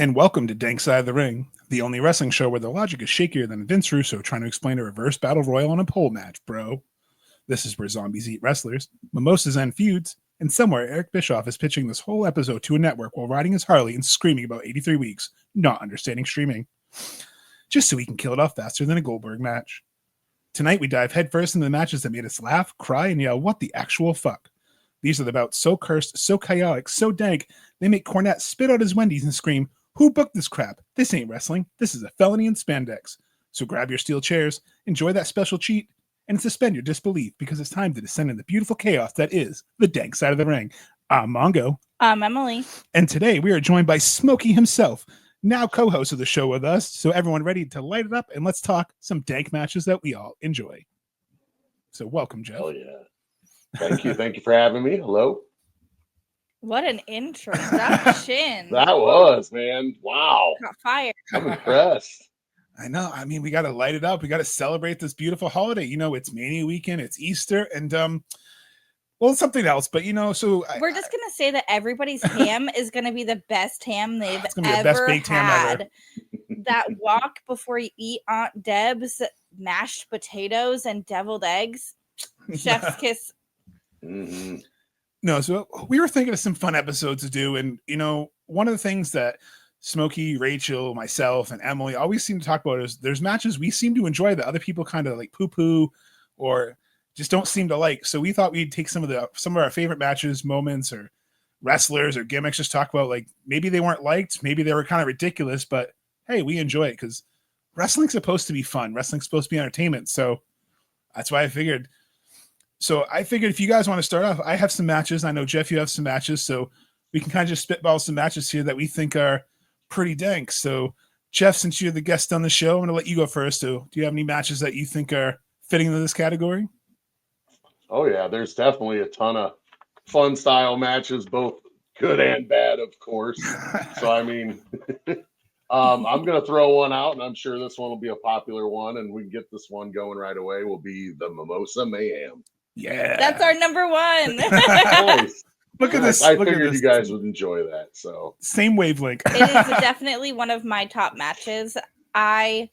And welcome to Dank Side of the Ring, the only wrestling show where the logic is shakier than Vince Russo trying to explain a reverse battle royal in a pole match, bro. This is where zombies eat wrestlers, mimosas end feuds, and somewhere Eric Bischoff is pitching this whole episode to a network while riding his Harley and screaming about 83 weeks, not understanding streaming. Just so he can kill it off faster than a Goldberg match. Tonight we dive headfirst into the matches that made us laugh, cry, and yell, what the actual fuck? These are the bouts so cursed, so chaotic, so dank, they make Cornette spit out his Wendy's and scream, who booked this crap? This ain't wrestling. This is a felony in spandex. So grab your steel chairs, enjoy that special cheat, and suspend your disbelief because it's time to descend in the beautiful chaos that is the Dank Side of the Ring. I'm Mongo. I'm Emily. And today we are joined by Smokey himself, now co-host of the show with us. So everyone ready to light it up and let's talk some dank matches that we all enjoy. So welcome, Jeff. Oh yeah. Thank you. Thank you for having me. Hello. What an introduction. That was, man. Wow. Got fired. I'm impressed. I know. I mean, we got to light it up. We got to celebrate this beautiful holiday. You know, it's Mania weekend, it's Easter, and well, it's something else. But you know, so we're just gonna say that everybody's ham is gonna be the best ham they've the best baked ham ever. That walk before you eat Aunt Deb's mashed potatoes and deviled eggs. Chef's kiss. Mm-hmm. No, so we were thinking of some fun episodes to do, and you know, one of the things that Smokey, Rachel, myself, and Emily always seem to talk about is there's matches we seem to enjoy that other people kind of like poo-poo or just don't seem to like. So we thought we'd take some of our favorite matches, moments, or wrestlers or gimmicks, just talk about like maybe they weren't liked, maybe they were kind of ridiculous, but hey, we enjoy it because wrestling's supposed to be fun. Wrestling's supposed to be entertainment. So that's why I figured. So I figured if you guys want to start off, I have some matches. I know, Jeff, you have some matches. So we can kind of just spitball some matches here that we think are pretty dank. So, Jeff, since you're the guest on the show, I'm going to let you go first. So do you have any matches that you think are fitting into this category? Oh, yeah. There's definitely a ton of fun style matches, both good and bad, of course. So, I mean, I'm going to throw one out, and I'm sure this one will be a popular one, and we can get this one going right away, will be the Mimosa Mayhem. Yeah. That's our number one. Nice. Look at this. I figured you guys would enjoy that. So same wavelength. It is definitely one of my top matches. I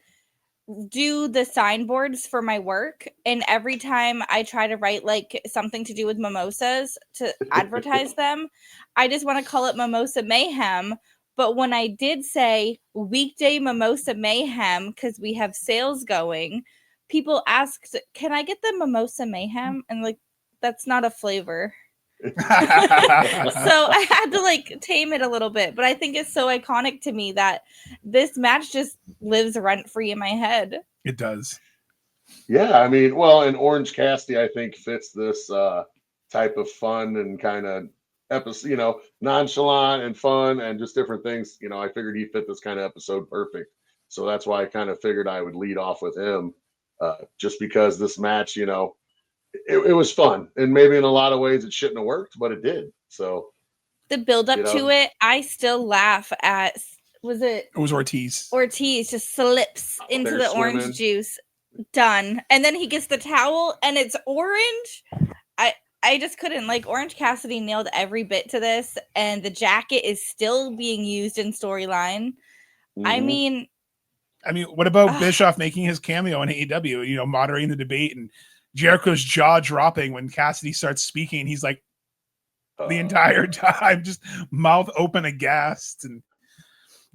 do the signboards for my work, and every time I try to write like something to do with mimosas to advertise them, I just want to call it Mimosa Mayhem. But when I did say weekday Mimosa Mayhem because we have sales going, people asked, can I get the Mimosa Mayhem? And like, that's not a flavor. So I had to like tame it a little bit, but I think it's so iconic to me that this match just lives rent free in my head. It does. Yeah, I mean, well, and Orange Cassidy, I think, fits this type of fun and kind of episode, you know, nonchalant and fun and just different things. You know, I figured he fit this kind of episode perfect. So that's why I kind of figured I would lead off with him. Just because this match, you know, it was fun, and maybe in a lot of ways it shouldn't have worked, but it did. So the build up to it, I still laugh at. It was Ortiz. Ortiz just slips into the orange juice. Done, and then he gets the towel, and it's orange. I just couldn't. Like, Orange Cassidy nailed every bit to this, and the jacket is still being used in storyline. Mm-hmm. I mean, what about Bischoff making his cameo in AEW, you know, moderating the debate and Jericho's jaw dropping when Cassidy starts speaking. He's like the entire time, just mouth open aghast. And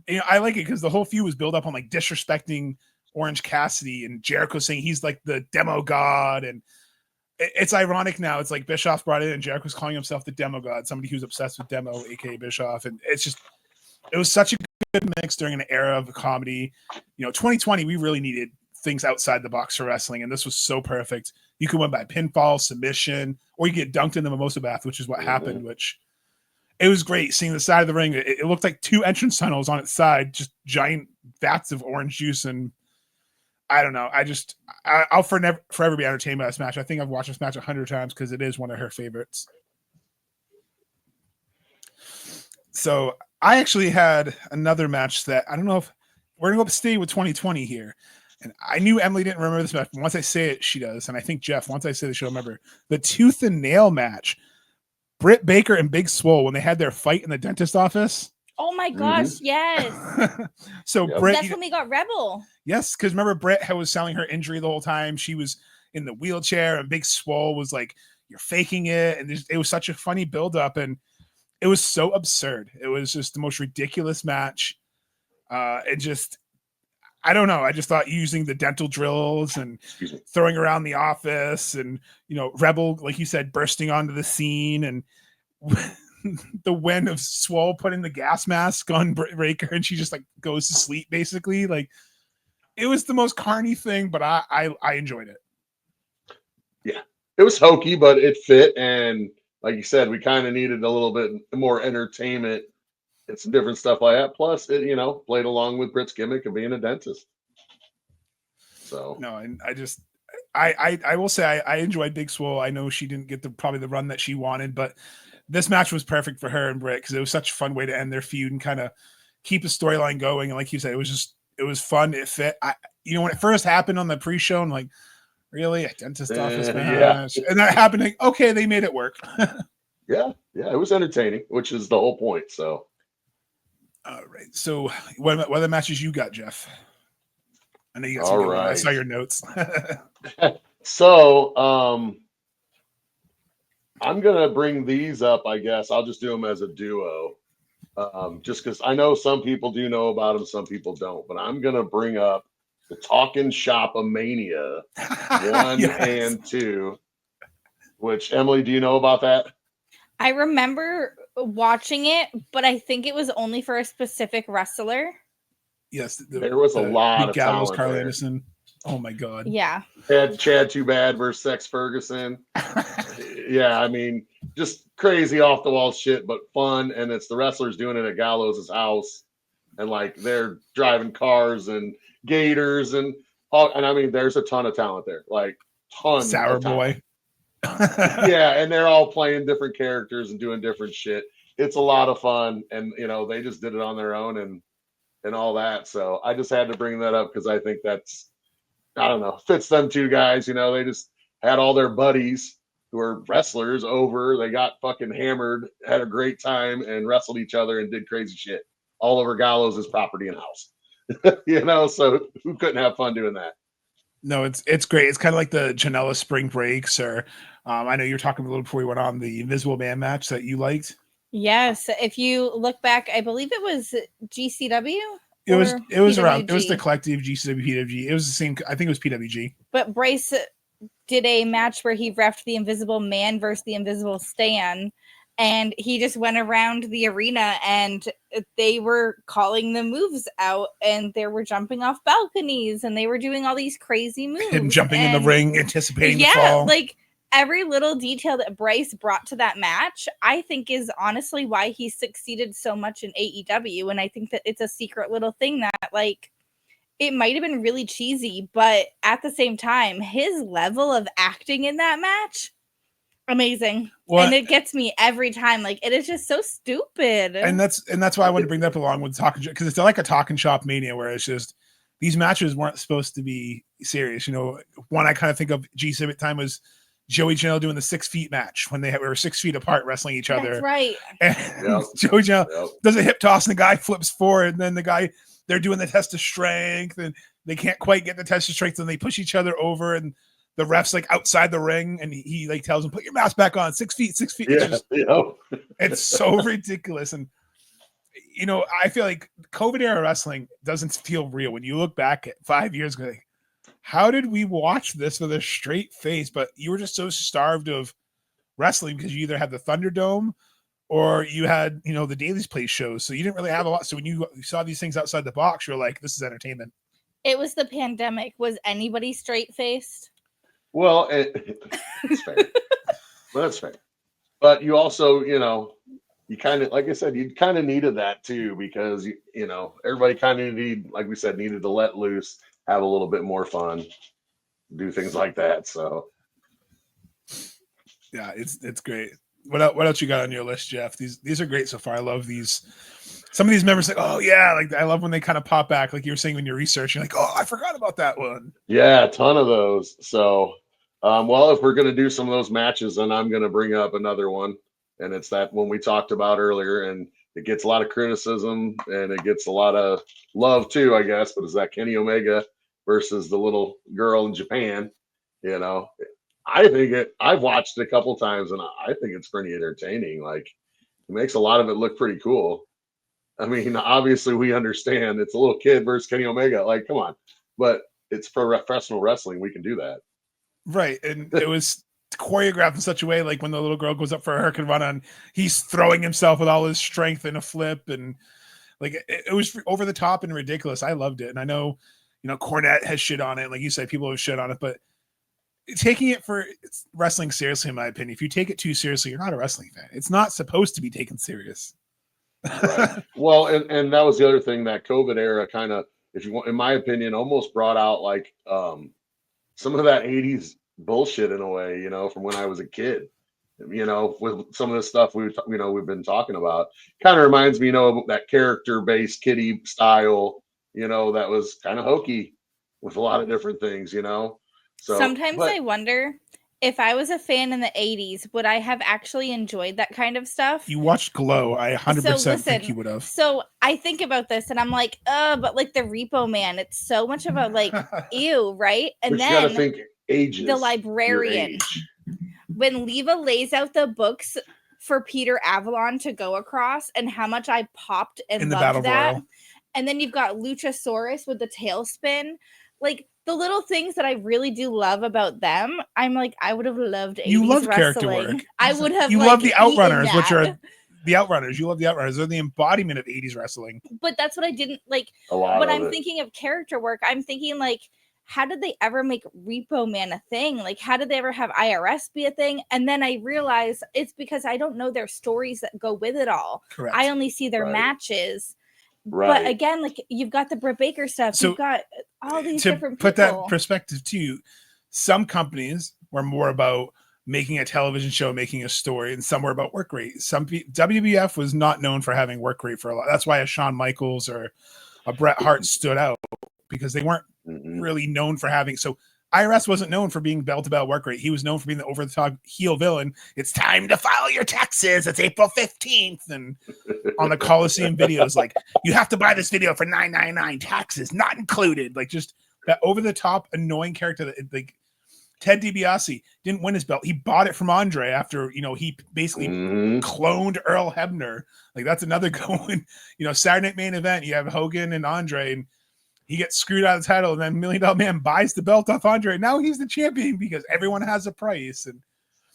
you know, I like it because the whole feud was built up on like disrespecting Orange Cassidy and Jericho saying he's like the demo god. And it's ironic now. It's like Bischoff brought it in and Jericho's calling himself the demo god, somebody who's obsessed with demo, aka Bischoff. And it was such a good mix during an era of comedy. You know, 2020, we really needed things outside the box for wrestling, and this was so perfect. You could win by pinfall, submission, or you get dunked in the mimosa bath, which is what happened, which it was great seeing the side of the ring. It looked like two entrance tunnels on its side, just giant vats of orange juice. And I don't know. I'll forever be entertained by this match. I think I've watched this match 100 times because it is one of her favorites. So I actually had another match that I don't know if we're going to stay with 2020 here. And I knew Emily didn't remember this match, but once I say it, she does. And I think Jeff, once I say this, she'll remember the tooth and nail match. Britt Baker and Big Swole, when they had their fight in the dentist office. Oh my gosh, yes. So Yep. Britt, That's when we got Rebel. yes, because remember Britt was selling her injury the whole time. She was in the wheelchair, and Big Swole was like, "You're faking it," and it was such a funny buildup, and it was so absurd. It was just the most ridiculous match. It just, I don't know. I just thought using the dental drills and throwing around the office, and Rebel, like you said, bursting onto the scene, and the win of Swole putting the gas mask on Breaker, and she just like goes to sleep basically. Like, it was the most carny thing, but I enjoyed it. Yeah, it was hokey, but it fit, and like you said, we kind of needed a little bit more entertainment and some different stuff like that. Plus, it played along with Britt's gimmick of being a dentist. So no, and I will say I enjoyed Big Swole. I know she didn't get probably the run that she wanted, but this match was perfect for her and Britt because it was such a fun way to end their feud and kind of keep the storyline going. And like you said, it was fun. It fit. When it first happened on the pre-show, I'm like, really, a dentist office match? Yeah. And that happened. Like, okay, they made it work. yeah, it was entertaining, which is the whole point. So, all right. So, what other matches you got, Jeff? I know you got some good ones. I saw your notes. So, I'm gonna bring these up. I guess I'll just do them as a duo, just because I know some people do know about them, some people don't. But I'm gonna bring up the Talking Shop of Mania 1 and 2. Which, Emily, do you know about that? I remember watching it, but I think it was only for a specific wrestler. Yes, there was a lot of Gallows, talent Carl there. Anderson. Oh my God. Yeah. Had Chad Too Bad versus Sex Ferguson. Yeah, I mean, just crazy off the wall shit, but fun. And it's the wrestlers doing it at Gallows' house, and like they're driving cars and gators and all. And I mean, there's a ton of talent there, like tons. Sour of talent. Boy. Yeah, and they're all playing different characters and doing different shit. It's a lot of fun, and they just did it on their own and all that. So I just had to bring that up because I think that's, I don't know, fits them two guys. They just had all their buddies who are wrestlers over. They got fucking hammered, had a great time, and wrestled each other and did crazy shit all over Gallows' property and house. So who couldn't have fun doing that? No, it's great. It's kind of like the Janela Spring Breaks, or I know you were talking a little before we went on the Invisible Man match that you liked. Yes, if you look back, I believe it was GCW. It was PWG. around. It was the collective GCW PWG. It was the same. I think it was PWG. But Bryce did a match where he refed the Invisible Man versus the Invisible Stan, and he just went around the arena and they were calling the moves out, and they were jumping off balconies, and they were doing all these crazy moves. Him jumping in the ring, anticipating the fall. Like every little detail that Bryce brought to that match, I think is honestly why he succeeded so much in AEW. And I think that it's a secret little thing that, like, it might have been really cheesy, but at the same time, his level of acting in that match, amazing. And it gets me every time. Like, it is just so stupid. And that's why I wanted to bring that up along with Talking Shop, because it's like a Talking Shop Mania where it's just these matches weren't supposed to be serious. One I kind of think of GCW at the time was Joey Janela doing the 6 feet match when they were 6 feet apart wrestling each other. That's right. And Joey Janela does a hip toss and the guy flips forward, and then the guy, they're doing the test of strength and they can't quite get the test of strength, and they push each other over, and the ref's like outside the ring, and he like tells him, put your mask back on. 6 feet. Yeah, it's so ridiculous. And I feel like COVID era wrestling doesn't feel real when you look back at 5 years ago. Like, how did we watch this with a straight face? But you were just so starved of wrestling because you either had the Thunderdome or you had, the Daily's Place shows. So you didn't really have a lot. So when you saw these things outside the box, you're like, this is entertainment. It was the pandemic. Was anybody straight faced? Well, it's fair. That's fair. But you also, you kind of, like I said, you kind of needed that too, because, everybody kind of needed to let loose, have a little bit more fun, do things like that. So, yeah, it's great. What else you got on your list, Jeff? These are great so far. I love these. Some of these members like, oh yeah, like I love when they kind of pop back, like you were saying when you're researching, like, oh, I forgot about that one. Yeah, a ton of those. So, well, if we're gonna do some of those matches, then I'm gonna bring up another one, and it's that one we talked about earlier, and it gets a lot of criticism and it gets a lot of love too, I guess. But is that Kenny Omega versus the little girl in Japan? You know, I've watched it a couple times and I think it's pretty entertaining. Like, it makes a lot of it look pretty cool. I mean, obviously we understand it's a little kid versus Kenny Omega. Like, come on, but it's professional wrestling. We can do that. Right. And it was choreographed in such a way, like when the little girl goes up for a hurricane run on, he's throwing himself with all his strength in a flip. And like, it was over the top and ridiculous. I loved it. And I know, Cornette has shit on it. Like you said, people have shit on it, but taking it for wrestling seriously, in my opinion, if you take it too seriously, you're not a wrestling fan. It's not supposed to be taken serious. Right. Well, and that was the other thing, that COVID era kind of, if you want, in my opinion, almost brought out like some of that 80s bullshit in a way, from when I was a kid, with some of the stuff we've been talking about. Kind of reminds me, that character-based kiddie style, that was kind of hokey with a lot of different things, So sometimes I wonder if I was a fan in the 80s, would I have actually enjoyed that kind of stuff? You watched Glow. I 100% think you would have. So I think about this and I'm like, but like the Repo Man, it's so much of a like, ew, right? And but then you gotta think ages, the librarian, when Leva lays out the books for Peter Avalon to go across and how much I popped and in the loved Battle that. Royal. And then you've got Luchasaurus with the tailspin. Like, the little things that I really do love about them, I'm like, I would have loved 80s you love wrestling. Character work. I would have. You like, love the Outrunners, which that. are the Outrunners. You love the Outrunners. They're the embodiment of 80s wrestling. But that's what I didn't like. When I'm thinking of character work, I'm thinking like, how did they ever make Repo Man a thing? Like, how did they ever have IRS be a thing? And then I realized it's because I don't know their stories that go with it all. Correct. I only see their matches. Right. But again, like, you've got the Britt Baker stuff. So you've got all these to different people. put that perspective to you, some companies were more about making a television show, making a story, and some were about work rate. WWF was not known for having work rate for a lot. That's why a Shawn Michaels or a Bret Hart stood out, because they weren't really known for having. So IRS wasn't known for being bell to bell work rate. He was known for being the over the top heel villain. It's time to file your taxes. It's April 15th. And on the Coliseum videos, like, you have to buy this video for $9.99, taxes not included. Like, just that over the top annoying character that, like, Ted DiBiase didn't win his belt. He bought it from Andre after, he basically cloned Earl Hebner. Like, that's another going, Saturday Night Main Event. You have Hogan and Andre, and he gets screwed out of the title, and then $1 Million Man buys the belt off Andre. Now he's the champion because everyone has a price. And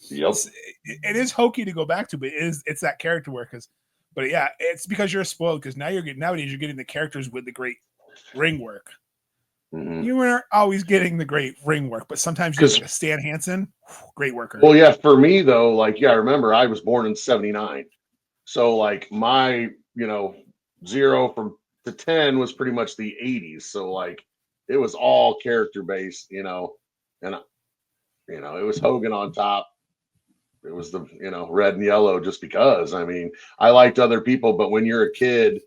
it is hokey to go back to, but it's that character work. But yeah, it's because you're spoiled, because nowadays you're getting the characters with the great ring work. You weren't always getting the great ring work, but sometimes you get Stan Hansen, great worker. Well, yeah, for me though, like, remember I was born in 79. So like my, 0 to 10 was pretty much the 80s. So like it was all character based, and it was Hogan on top. It was the, red and yellow, just because. I mean, I liked other people, but when you're a kid,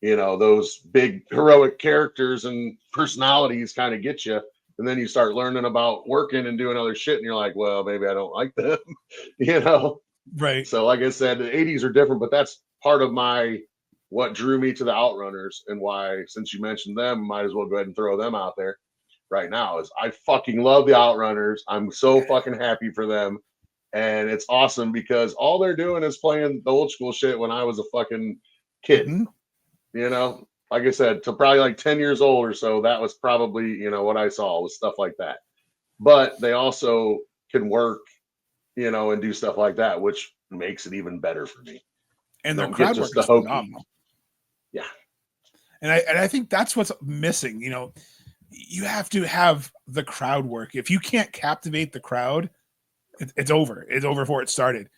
those big heroic characters and personalities kind of get you. And then you start learning about working and doing other shit, and you're like, well, maybe I don't like them, Right. So like I said, the 80s are different, but that's part of what drew me to the Outrunners, and why, since you mentioned them, might as well go ahead and throw them out there right now, is I fucking love the Outrunners. I'm so fucking happy for them. And it's awesome because all they're doing is playing the old school shit when I was a fucking kid. Like I said, to probably like 10 years old or so, that was probably, what I saw was stuff like that. But they also can work, and do stuff like that, which makes it even better for me. And their crowd work is phenomenal. Yeah. And I think that's what's missing. You have to have the crowd work. If you can't captivate the crowd, it's over. It's over before it started.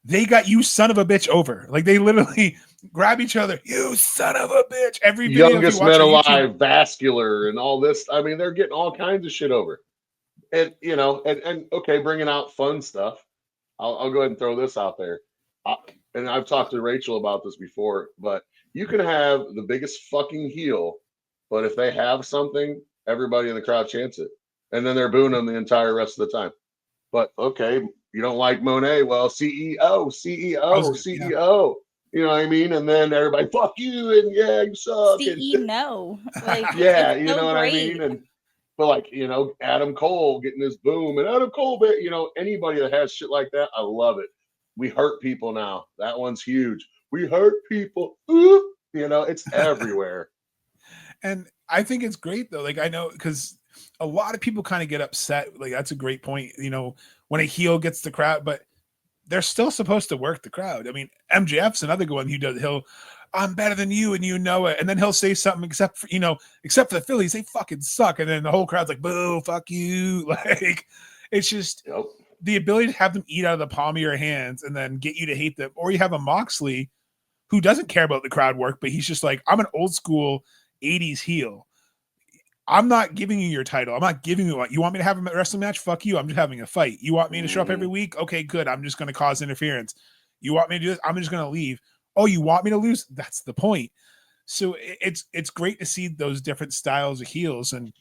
They got you son of a bitch over. Like, they literally grab each other. You son of a bitch. Every video youngest man alive, vascular, and all this. I mean, they're getting all kinds of shit over. And, and okay, bringing out fun stuff. I'll go ahead and throw this out there. And I've talked to Rachel about this before, but you can have the biggest fucking heel, but if they have something, everybody in the crowd chants it. And then they're booing them the entire rest of the time. But okay, you don't like Monet? Well, CEO. You know what I mean? And then everybody, fuck you, and yeah, you suck. CE no. Like, yeah, it's you so know what great. I mean? And but like, you know, Adam Cole getting this boom, and Adam Cole, you know, anybody that has shit like that, I love it. We hurt people now. That one's huge. We hurt people. Ooh, you know, it's everywhere. And I think it's great though. Like I know because a lot of people kind of get upset. Like that's a great point. You know, when a heel gets the crowd, but they're still supposed to work the crowd. I mean, MJF's another one who does. I'm better than you, and you know it. And then he'll say something except for the Phillies, they fucking suck. And then the whole crowd's like, boo, fuck you. Like it's just the ability to have them eat out of the palm of your hands and then get you to hate them. Or you have a Moxley who doesn't care about the crowd work, but he's just like, I'm an old school 80s heel. I'm not giving you your title. I'm not giving you what you want me to have a wrestling match. Fuck you. I'm just having a fight. You want me to show up every week? Okay, good. I'm just going to cause interference. You want me to do this? I'm just going to leave. Oh, you want me to lose? That's the point. So it's great to see those different styles of heels. And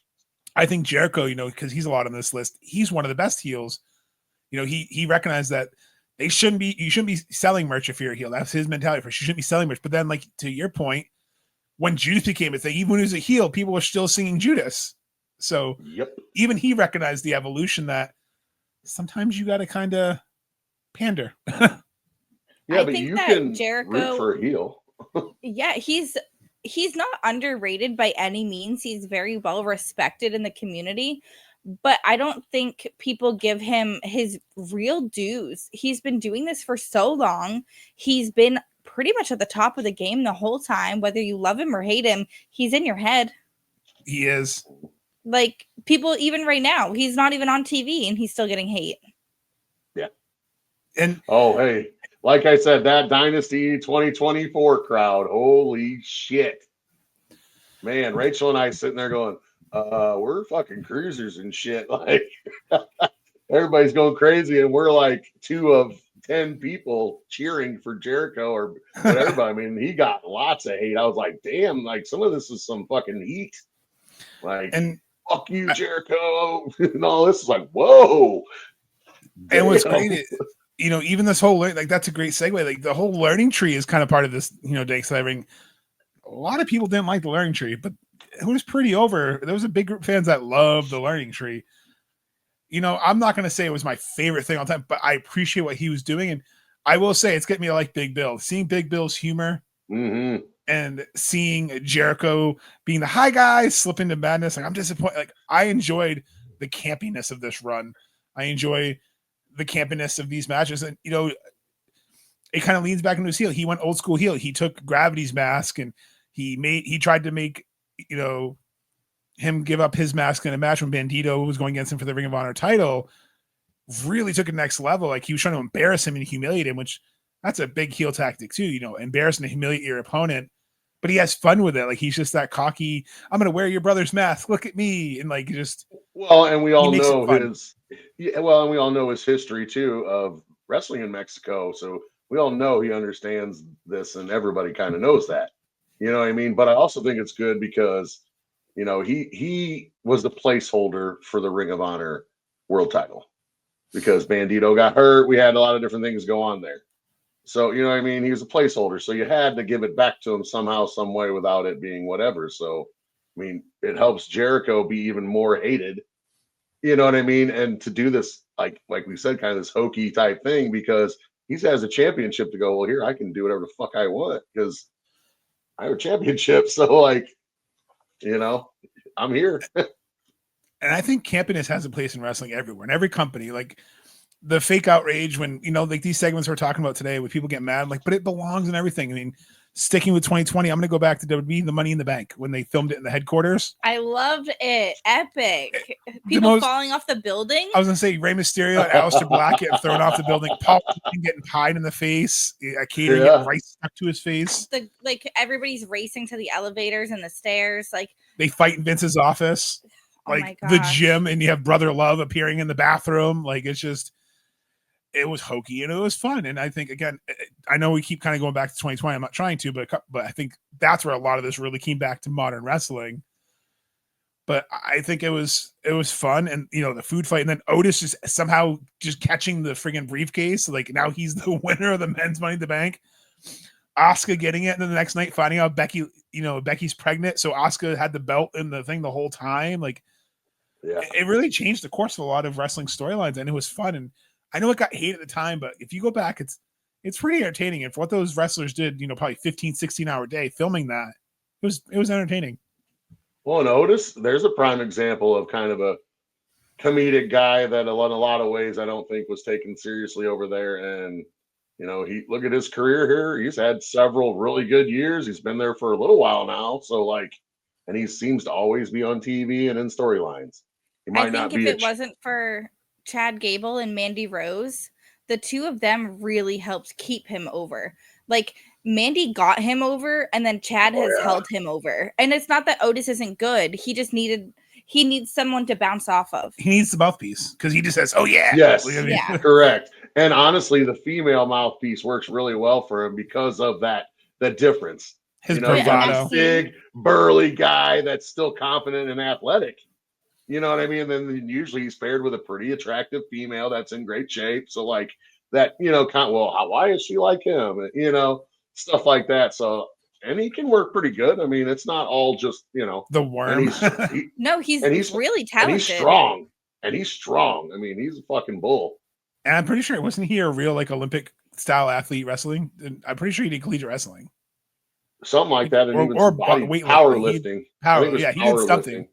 I think Jericho, because he's a lot on this list, he's one of the best heels. He recognized that you shouldn't be selling merch if you're a heel. That's his mentality. You shouldn't be selling merch. But then, like, to your point, when Judas became a thing, even when he was a heel, people were still singing Judas. So even he recognized the evolution that sometimes you got to kind of pander. Yeah, but you can Jericho, root for a heel. Yeah, he's not underrated by any means. He's very well respected in the community, but I don't think people give him his real dues. He's been doing this for so long. He's been pretty much at the top of the game the whole time. Whether you love him or hate him, he's in your head. He is. Like, people, even right now, he's not even on TV and he's still getting hate. Yeah. And hey, like I said, that Dynasty 2024 crowd, holy shit. Man, Rachel and I sitting there going, we're fucking cruisers and shit. Like, everybody's going crazy, and we're like 2 of 10 people cheering for Jericho or whatever. But I mean, he got lots of hate. I was like, damn, like some of this is some fucking heat. Like, and fuck you, Jericho. And all this is like, whoa. And what's great, even this whole, like, that's a great segue. Like, the whole learning tree is kind of part of this, Dank. So I mean, a lot of people didn't like the learning tree, but it was pretty over. There was a big group of fans that loved the learning tree. I'm not going to say it was my favorite thing all the time, but I appreciate what he was doing. And I will say it's getting me to like Big Bill. Seeing Big Bill's humor and seeing Jericho being the hi guys, slip into madness. Like, I'm disappointed. Like, I enjoyed the campiness of this run. I enjoy the campiness of these matches. And, it kind of leans back into his heel. He went old school heel. He took Gravity's mask and he tried to make, him give up his mask in a match when Bandito was going against him for the Ring of Honor title. Really took it next level. Like, he was trying to embarrass him and humiliate him, which that's a big heel tactic too, embarrass and humiliate your opponent. But he has fun with it. Like, he's just that cocky, I'm going to wear your brother's mask. Look at me. And like, just, and we all know we all know his history too of wrestling in Mexico. So we all know he understands this, and everybody kind of knows that, you know what I mean? But I also think it's good because, he was the placeholder for the Ring of Honor world title because Bandito got hurt. We had a lot of different things go on there. So, you know what I mean? He was a placeholder. So you had to give it back to him somehow, some way without it being whatever. So, I mean, it helps Jericho be even more hated. You know what I mean? And to do this, like we said, kind of this hokey type thing, because he has a championship to go, well, here, I can do whatever the fuck I want because I have a championship. So, like, I'm here. And I think campiness has a place in wrestling everywhere, in every company. Like, the fake outrage when, like these segments we're talking about today, when people get mad, like, but it belongs in everything. I mean, sticking with 2020, I'm going to go back to WWE, the Money in the Bank, when they filmed it in the headquarters. I loved it. Epic. People falling off the building. I was going to say Rey Mysterio and Aleister Black getting thrown off the building. Paul getting pied in the face. Catering getting rice stuck to his face. Everybody's racing to the elevators and the stairs. Like, they fight in Vince's office. Like, the gym, and you have Brother Love appearing in the bathroom. Like, it's just, it was hokey and it was fun. And I think, again, I know we keep kind of going back to 2020. I'm not trying to, but I think that's where a lot of this really came back to modern wrestling. But I think it was fun. And, the food fight, and then Otis just somehow just catching the friggin' briefcase. Like, now he's the winner of the men's Money in the Bank. Asuka getting it, and then the next night finding out Becky's pregnant, so Asuka had the belt in the thing the whole time. Like, it really changed the course of a lot of wrestling storylines, and it was fun. And I know it got hate at the time, but if you go back, it's pretty entertaining. And for what those wrestlers did, probably 15, 16-hour day filming that, it was entertaining. Well, and Otis, there's a prime example of kind of a comedic guy that in a lot of ways I don't think was taken seriously over there. And he look at his career here. He's had several really good years. He's been there for a little while now. So and he seems to always be on TV and in storylines. He might not be. I think if it wasn't for Chad Gable and Mandy Rose, the two of them really helped keep him over. Like, Mandy got him over, and then Chad has held him over. And it's not that Otis isn't good. He just needs someone to bounce off of. He needs the mouthpiece because he just says, "Oh yeah, yes, yeah, correct." And honestly, the female mouthpiece works really well for him because of that difference. His bravado, big burly guy that's still confident and athletic. You know what I mean? And then usually he's paired with a pretty attractive female that's in great shape. So that, why is she like him? Stuff like that. So, and he can work pretty good. I mean, it's not all just, the worm. He's really talented. And he's strong. I mean, he's a fucking bull. And I'm pretty sure, wasn't he a real Olympic style athlete wrestling? I'm pretty sure he did collegiate wrestling. Something like that. And or powerlifting. He did something.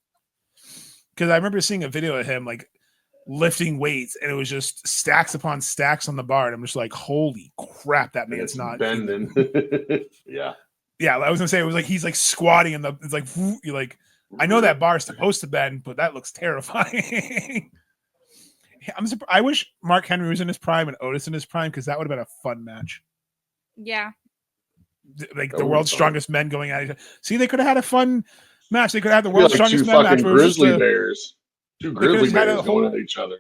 Because I remember seeing a video of him lifting weights, and it was just stacks upon stacks on the bar. And I'm just like, holy crap, that man's not bending. Yeah. I was gonna say it was he's squatting, and it's you're like, I know that bar is supposed to bend, but that looks terrifying. I wish Mark Henry was in his prime and Otis in his prime, because that would have been a fun match. Yeah. The world's strongest men going at each other. See, they could have had a fun match. They could have the world's strongest men match. Two grizzly bears going at each other.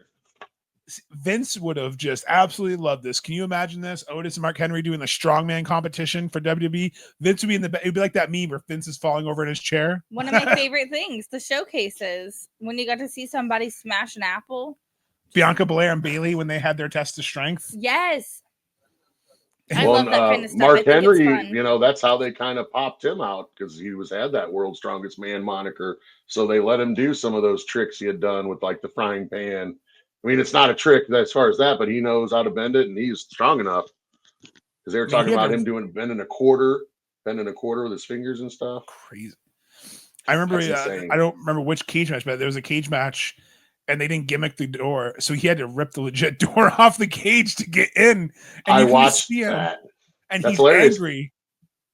Vince would have just absolutely loved this. Can you imagine this? Otis and Mark Henry doing the strongman competition for WWE. Vince would be it'd be like that meme where Vince is falling over in his chair. One of my favorite things, the showcases, when you got to see somebody smash an apple. Bianca Belair and Bayley when they had their test of strength. Yes. I love that kind of stuff. Mark Henry, that's how they kind of popped him out, because he had that world's strongest man moniker. So they let him do some of those tricks he had done with the frying pan. I mean, it's not a trick as far as that, but he knows how to bend it, and he's strong enough. Because they were talking about him bending a quarter with his fingers and stuff. Crazy. I remember, I don't remember which cage match, but there was a cage match, and they didn't gimmick the door, so he had to rip the legit door off the cage to get in. And I watched that, and he's angry.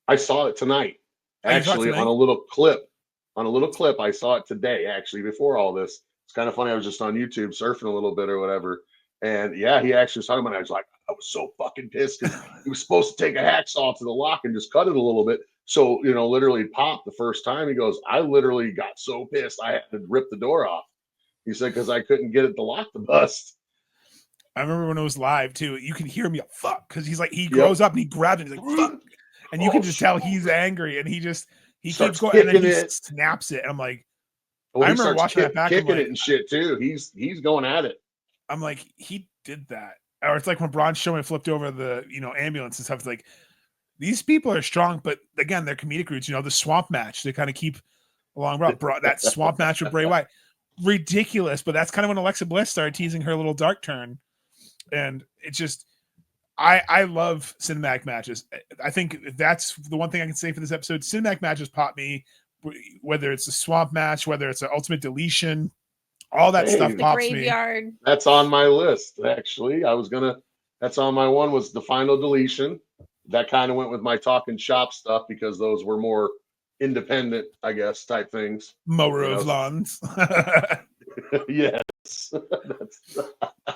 I saw it tonight, actually, on a little clip. I saw it today, actually, before all this. It's kind of funny. I was just on YouTube surfing a little bit or whatever, and he actually was talking about it. I was like, I was so fucking pissed, because he was supposed to take a hacksaw to the lock and just cut it a little bit. So literally popped the first time. He goes, I literally got so pissed I had to rip the door off. He said, because I couldn't get it to lock the bust. I remember when it was live too. You can hear me fuck, because he grows up and he grabs it. He's like, fuck, and you can just tell he's angry, and he keeps going, and then he snaps it. And I'm like, I remember watching that back, kicking it and shit too. He's going at it. I'm like, he did that. Or it's like when Braun Strowman flipped over the ambulance and stuff. It's like, these people are strong, but again, they're comedic roots. The swamp match, they kind of keep along. That swamp match with Bray Wyatt, ridiculous. But that's kind of when Alexa Bliss started teasing her little dark turn, and it's just, I love cinematic matches. I think that's the one thing I can say for this episode. Cinematic matches pop me, whether it's a swamp match, whether it's an ultimate deletion, all that stuff pops me. That's on my list, actually. That's on my one, was the final deletion. That kind of went with my talking shop stuff, because those were more independent, I guess, type things. Mower of lawns. Yes.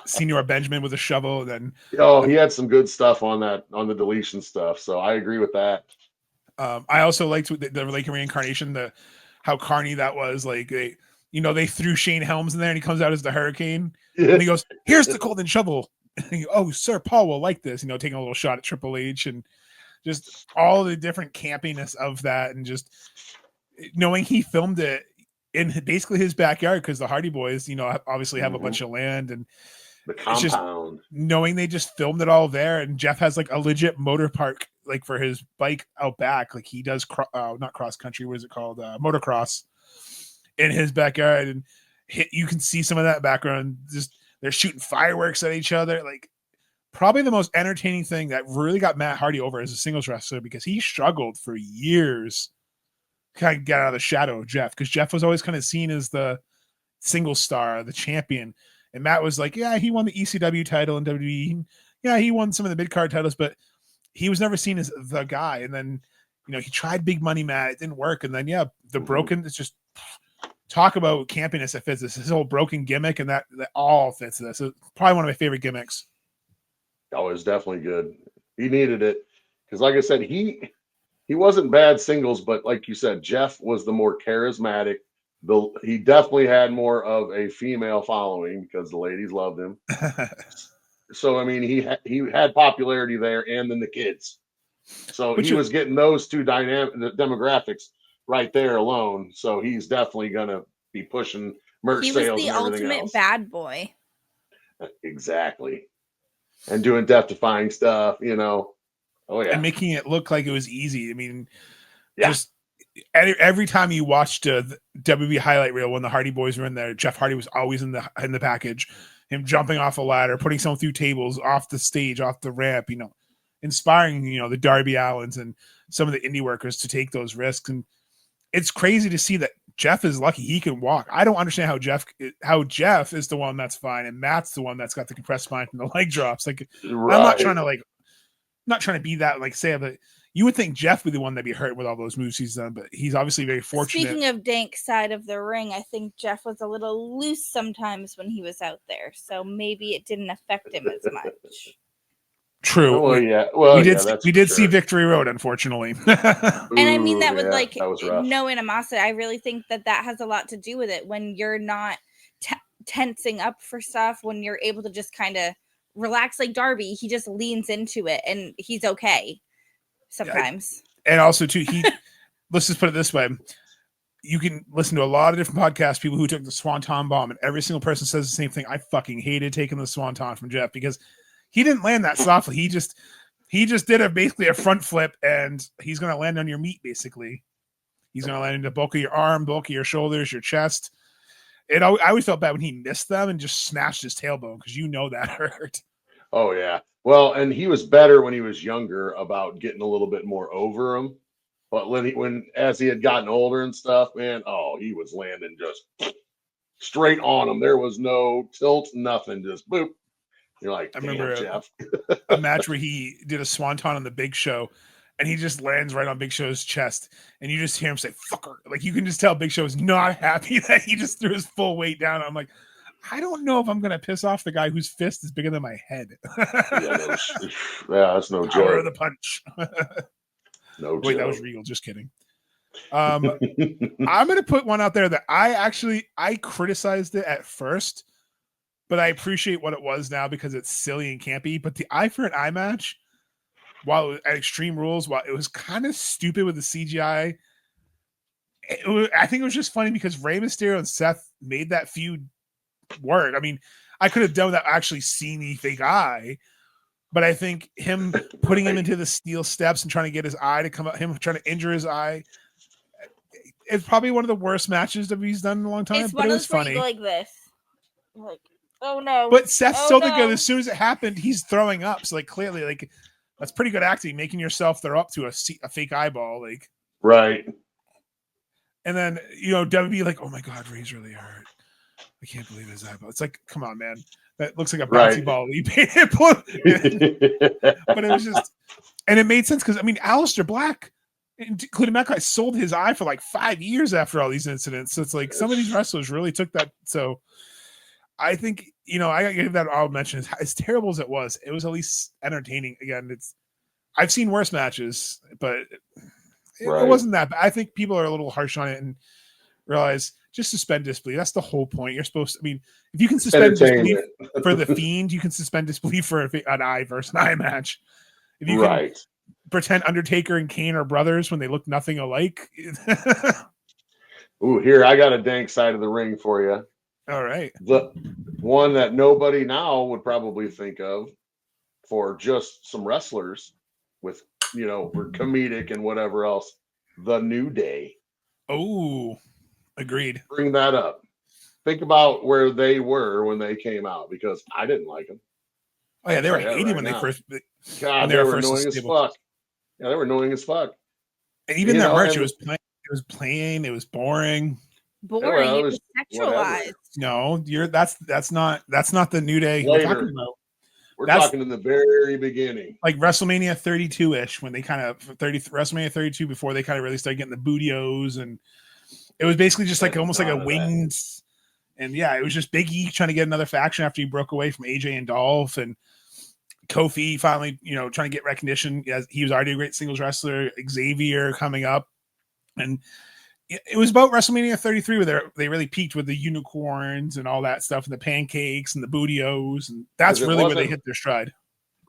Senior Benjamin with a shovel. Then he had some good stuff on the deletion stuff. So I agree with that. I also liked the Lake Reincarnation, how carny that was. Like they threw Shane Helms in there, and he comes out as the Hurricane, and he goes, "Here's the golden shovel." And he goes, "Oh, Sir Paul will like this." Taking a little shot at Triple H, and just all the different campiness of that, and just knowing he filmed it in basically his backyard, because the Hardy Boys, obviously have a bunch of land, and the compound. It's just knowing they just filmed it all there, and Jeff has a legit motor park like for his bike out back, like he does not cross country, what is it called, motocross in his backyard, and you can see some of that background. Just they're shooting fireworks at each other. Like probably the most entertaining thing that really got Matt Hardy over as a singles wrestler, because he struggled for years to kind of get out of the shadow of Jeff, because Jeff was always kind of seen as the single star, the champion. And Matt was like, yeah, he won the ECW title in WWE. Yeah, he won some of the mid-card titles, but he was never seen as the guy. And then, he tried Big Money Matt. It didn't work. And then, the broken, it's just talk about campiness that fits this. His whole broken gimmick, and that all fits this. It's probably one of my favorite gimmicks. Oh, it's definitely good. He needed it. Because like I said, he wasn't bad singles, but like you said, Jeff was the more charismatic. He definitely had more of a female following because the ladies loved him. So I mean, he had popularity there, and then the kids. So he was getting those two demographics right there alone. So he's definitely gonna be pushing merch sales. He was the ultimate bad boy. Exactly, and doing death-defying stuff. Oh yeah, and making it look like it was easy. I mean, just every time you watched the WWE highlight reel when the Hardy Boys were in there, Jeff Hardy was always in the package. Him jumping off a ladder, putting someone through tables, off the stage, off the ramp, inspiring, the Darby Allins and some of the indie workers to take those risks. And it's crazy to see that Jeff is lucky he can walk. I don't understand how Jeff is the one that's fine and Matt's the one that's got the compressed spine and the leg drops. Like, right. I'm not trying to be that, like, say, but you would think Jeff would be the one that'd be hurt with all those moves he's done, but he's obviously very fortunate. Speaking of Dank's side of the ring, I think Jeff was a little loose sometimes when he was out there, so maybe it didn't affect him as much. True. Well, yeah. Well, we did see Victory Road, unfortunately. And I mean that with no animosity. I really think that has a lot to do with it. When you're not tensing up for stuff, when you're able to just kind of relax, like Darby, he just leans into it and he's okay sometimes. And also too, let's just put it this way. You can listen to a lot of different podcasts, people who took the Swanton bomb, and every single person says the same thing. I fucking hated taking the Swanton from Jeff because he didn't land that softly. He just did basically a front flip, and he's going to land on your meat, basically. He's going to land into the bulk of your arm, bulk of your shoulders, your chest. I always felt bad when he missed them and just smashed his tailbone, because that hurt. Oh, yeah. Well, and he was better when he was younger about getting a little bit more over him. But as he had gotten older and stuff, man, he was landing just straight on him. There was no tilt, nothing, just boop. You're like, I remember Jeff. a match where he did a swanton on the Big Show, and he just lands right on Big Show's chest, and you just hear him say, fucker. Like, you can just tell Big Show is not happy that he just threw his full weight down. I'm like, I don't know if I'm going to piss off the guy whose fist is bigger than my head. That's no joke. Power of the punch. No Wait, joke. That was Regal. Just kidding. I'm going to put one out there that I criticized it at first, but I appreciate what it was now because it's silly and campy. But the eye for an eye match, while at Extreme Rules, while it was kind of stupid with the CGI, I think it was just funny because Rey Mysterio and Seth made that feud work. I mean, I could have done that actually seeing the fake eye, but I think him putting him into the steel steps and trying to get his eye to come out, him trying to injure his eye, it's probably one of the worst matches that he's done in a long time. But it was funny. Like this, like, oh no! But Seth sold it good. As soon as it happened, he's throwing up. So like clearly, like that's pretty good acting, making yourself throw up to a fake eyeball, like right. And then WWE like, oh my god, Ray's really hurt. I can't believe his eyeball. It's like, come on, man. That looks like a bouncy ball. You painted blue. But it was just, and it made sense because I mean, Aleister Black, including Matt, sold his eye for like 5 years after all these incidents. So it's like some of these wrestlers really took that. So I think I gotta give that all mention. As terrible as it was at least entertaining. Again, I've seen worse matches, but it wasn't that bad. I think people are a little harsh on it and realize just suspend disbelief. That's the whole point. You're supposed to, I mean, if you can suspend disbelief for the Fiend, you can suspend disbelief for an eye versus an eye match. If you can pretend Undertaker and Kane are brothers when they look nothing alike. Ooh, here, I got a Dank side of the ring for you. All right. The one that nobody now would probably think of for just some wrestlers with were comedic and whatever else. The New Day. Oh, agreed. Bring that up. Think about where they were when they came out, because I didn't like them. Oh yeah, they were hating when they were first annoying as fuck. Yeah, they were annoying as fuck. And even their merch, it was plain, it was boring. Boring. It was sexualized. No, that's not the New Day we're talking about. We're talking in the very beginning, like WrestleMania 32 ish, when they WrestleMania 32, before they kind of really started getting the bootios, and it was basically just like almost like a wings. And yeah, it was just Big E trying to get another faction after he broke away from AJ and Dolph, and Kofi finally, trying to get recognition as he was already a great singles wrestler. Xavier coming up, and it was about WrestleMania 33 where they really peaked with the unicorns and all that stuff, and the pancakes and the bootios, and that's really where they hit their stride.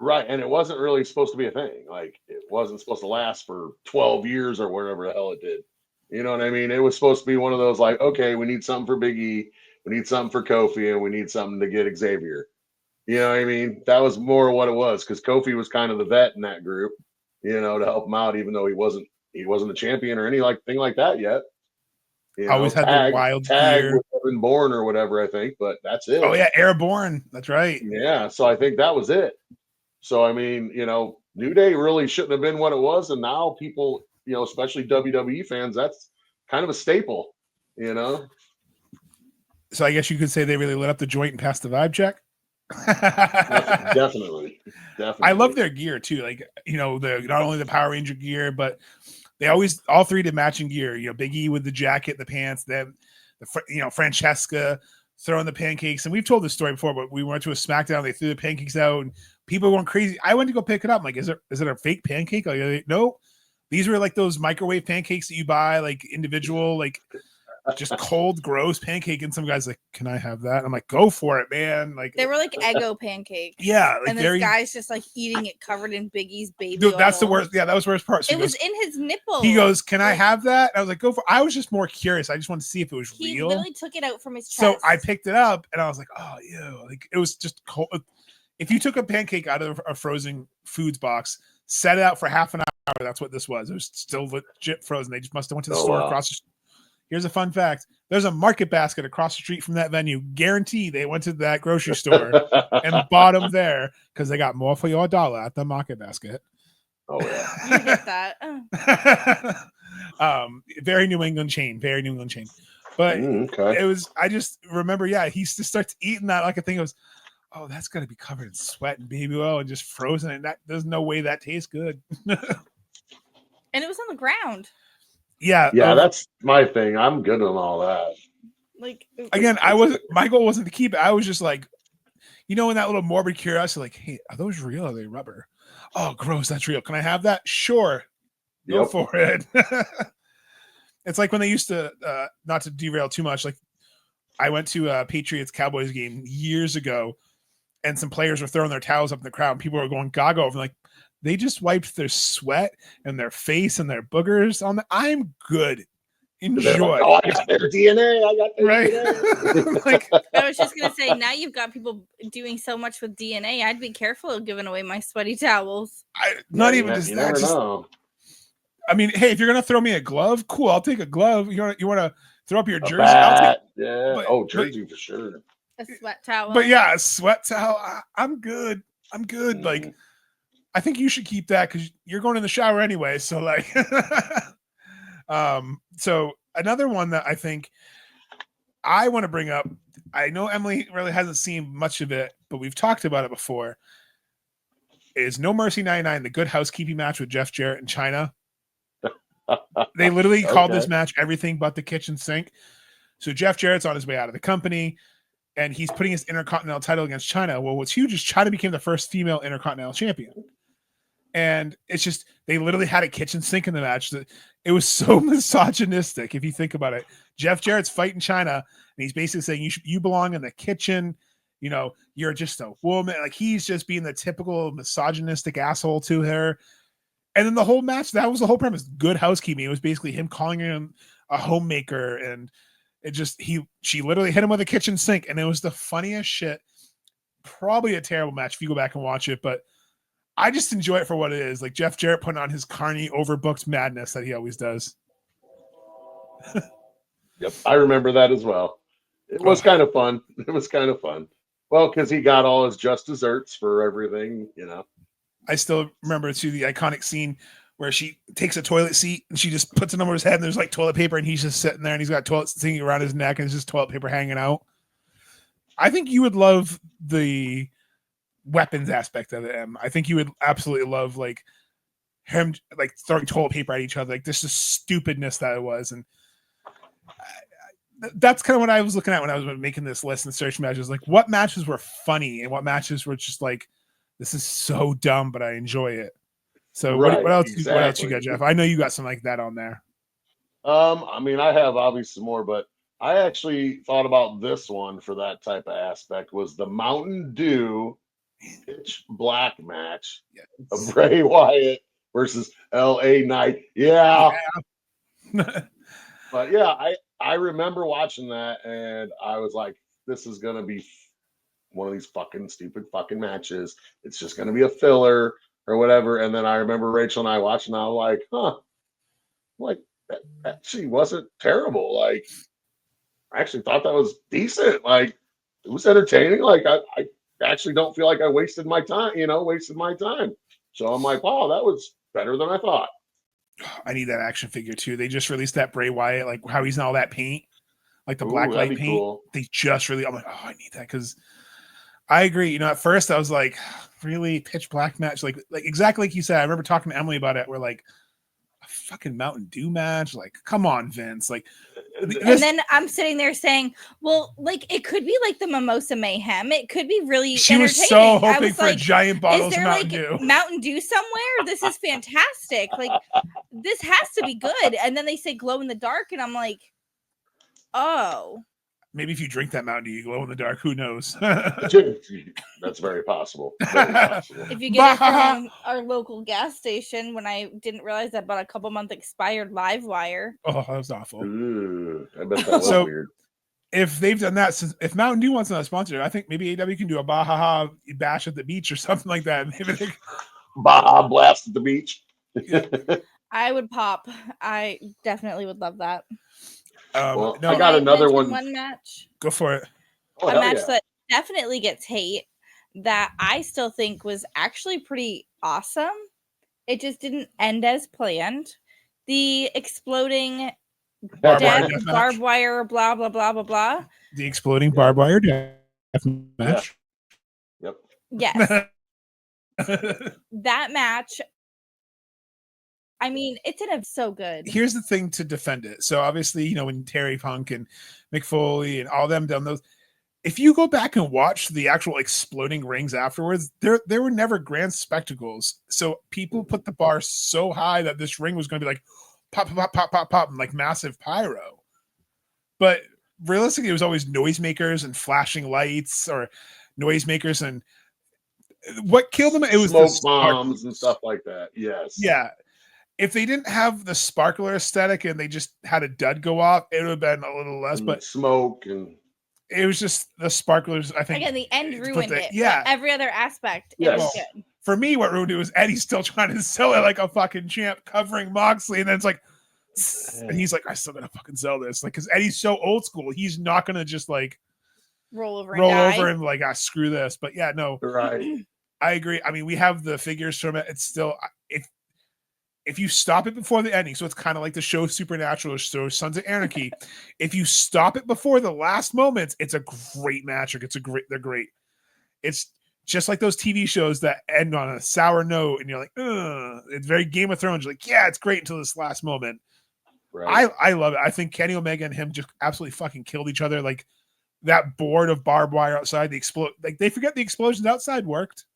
Right, and it wasn't really supposed to be a thing. Like, it wasn't supposed to last for 12 years or whatever the hell it did. You know what I mean? It was supposed to be one of those, like, okay, we need something for Big E, we need something for Kofi, and we need something to get Xavier. You know what I mean? That was more what it was, because Kofi was kind of the vet in that group, to help him out, even though he wasn't a champion or anything like that yet. Always had the wild tag with Evan Bourne or whatever, I think, but that's it. Oh yeah, Airborne. That's right. Yeah, so I think that was it. So I mean, New Day really shouldn't have been what it was, and now people, especially WWE fans, that's kind of a staple. So I guess you could say they really lit up the joint and passed the vibe check. Definitely. I love their gear too. Like, not only the Power Ranger gear, but they all three did matching gear. Big E with the jacket, the pants, then Francesca throwing the pancakes. And we've told this story before, but we went to a SmackDown. They threw the pancakes out, and people were going crazy. I went to go pick it up. I'm like, is it a fake pancake? Like, no, these were like those microwave pancakes that you buy, like individual, like just cold, gross pancake. And some guy's like, "Can I have that?" I'm like, "Go for it, man!" Like, they were like Eggo pancakes. Yeah, like, and this guy's just like eating it covered in Big E's baby. Dude, that's the worst. Yeah, that was the worst part. So it was in his nipple. He goes, "Can I have that?" And I was like, "Go for it." I was just more curious. I just wanted to see if it was real. He literally took it out from his chest. So I picked it up, and I was like, "Oh, ew!" Like, it was just cold. If you took a pancake out of a frozen foods box, set it out for half an hour, that's what this was. It was still legit frozen. They just must have went to the store across the street. Here's a fun fact. There's a Market Basket across the street from that venue. Guarantee they went to that grocery store and bought them there, because they got more for your dollar at the Market Basket. Oh, yeah. You get that. Very New England chain. But okay. It was, I just remember, he just starts eating that like a thing. It was, oh, that's going to be covered in sweat and baby oil and just frozen. And there's no way that tastes good. And it was on the ground. Yeah, that's my thing. I'm good on all that. Like, again, my goal wasn't to keep it. I was just like, in that little morbid curiosity, like, hey, are those real? Are they rubber? Oh, gross, that's real. Can I have that? Sure. Go for it. It's like when they used to, not to derail too much, like I went to a Patriots Cowboys game years ago, and some players were throwing their towels up in the crowd, and people were going gaga over, like, they just wiped their sweat and their face and their boogers on the. I'm good. Enjoy. I got their DNA. DNA. Like, I was just gonna say, now you've got people doing so much with DNA. I'd be careful of giving away my sweaty towels. You never know. I mean, hey, if you're gonna throw me a glove, cool. I'll take a glove. You want to throw up your jersey? I'll take, jersey for sure. A sweat towel. But yeah, a sweat towel. I'm good. Like, I think you should keep that because you're going in the shower anyway. So like, so another one that I think I want to bring up, I know Emily really hasn't seen much of it, but we've talked about it before, is No Mercy 99, the Good Housekeeping match with Jeff Jarrett and Chyna. They literally called this match everything but the kitchen sink. So Jeff Jarrett's on his way out of the company, and he's putting his Intercontinental title against Chyna. Well, what's huge is Chyna became the first female Intercontinental champion. And it's just, they literally had a kitchen sink in the match. That it was so misogynistic, if you think about it. Jeff Jarrett's fighting Chyna, and he's basically saying, you belong in the kitchen. You're just a woman. Like, he's just being the typical misogynistic asshole to her. And then the whole match, that was the whole premise. Good housekeeping. It was basically him calling him a homemaker, and it just, she literally hit him with a kitchen sink, and it was the funniest shit. Probably a terrible match if you go back and watch it, but I just enjoy it for what it is. Like Jeff Jarrett putting on his carny overbooked madness that he always does. Yep, I remember that as well. It was kind of fun. It was kind of fun. Well, because he got all his just desserts for everything, you know. I still remember too the iconic scene where she takes a toilet seat and she just puts it over his head and there's like toilet paper and he's just sitting there and he's got toilet thing around his neck and it's just toilet paper hanging out. I think you would love the weapons aspect of it. I think you would absolutely love like him like throwing toilet paper at each other. Like this is stupidness that it was. And that's kind of what I was looking at when I was making this list and search matches. Like what matches were funny and what matches were just like, this is so dumb, but I enjoy it. So Right, what else? exactly. What else you got, Jeff? I know you got something like that on there. I mean, I have obviously more, but I actually thought about this one for that type of aspect was the Mountain Dew pitch black match of Bray Wyatt versus LA Knight. Yeah. But yeah, I remember watching that and I was like, this is gonna be one of these fucking stupid fucking matches. It's just gonna be a filler or whatever. And then I remember Rachel and I watching, I was like, huh, like that actually wasn't terrible. Like I actually thought that was decent. Like it was entertaining. Like I actually don't feel like I wasted my time, wasted my time. So I'm like, wow, that was better than I thought. I need that action figure too. They just released that Bray Wyatt, like how he's in all that paint, like the black light paint. Cool. They just really, I'm like, oh, I need that because I agree. At first I was like, really pitch black match, like exactly like you said. I remember talking to Emily about it. We're like, a fucking Mountain Dew match, like come on, Vince, like. And then I'm sitting there saying, well, like it could be like the Mimosa Mayhem. It could be really She was so hoping for a giant bottle of Mountain Dew. Mountain Dew somewhere? This is fantastic. Like this has to be good. And then they say glow in the dark, and I'm like, oh. Maybe if you drink that Mountain Dew, you glow in the dark. Who knows? That's very possible. Very possible. If you get it from our local gas station, when I didn't realize I bought a couple month expired live wire. Oh, that was awful. Ooh, I bet that was weird. If they've done that, if Mountain Dew wants to sponsor, I think maybe AW can do a Bahaha bash at the beach or something like that. Maybe Baja blast at the beach. I would pop. I definitely would love that. No, I got another one. One match. Go for it. Oh, a match that definitely gets hate that I still think was actually pretty awesome. It just didn't end as planned. The exploding barbed wire, blah, blah, blah, blah, blah. The exploding barbed wire death match. Yep. Yes. That match. I mean, it's so good. Here's the thing to defend it. So obviously, when Terry Funk and Mick Foley and all them done those, if you go back and watch the actual exploding rings afterwards, there were never grand spectacles. So people put the bar so high that this ring was going to be like pop, pop, pop, pop, pop, and like massive pyro. But realistically, it was always noisemakers and flashing lights or noisemakers. And what killed them, it was smoke bombs and stuff like that. Yes. Yeah. If they didn't have the sparkler aesthetic and they just had a dud go off, it would have been a little less. But smoke and it was just the sparklers. I think again, the end ruined it. Yeah, every other aspect. It was good. For me, what ruined it was Eddie still trying to sell it like a fucking champ, covering Moxley, and then it's like, and he's like, I still gotta fucking sell this, like, because Eddie's so old school. He's not gonna just like roll over and like, screw this. But yeah, no, right. I agree. I mean, we have the figures from it. It's still if you stop it before the ending, so it's kind of like the show Supernatural, so Sons of Anarchy. If you stop it before the last moments, it's a great match. They're great. It's just like those TV shows that end on a sour note, and you're like, ugh. It's very Game of Thrones. You're like, yeah, it's great until this last moment. Right. I love it. I think Kenny Omega and him just absolutely fucking killed each other. Like that board of barbed wire outside, they forget the explosions outside worked.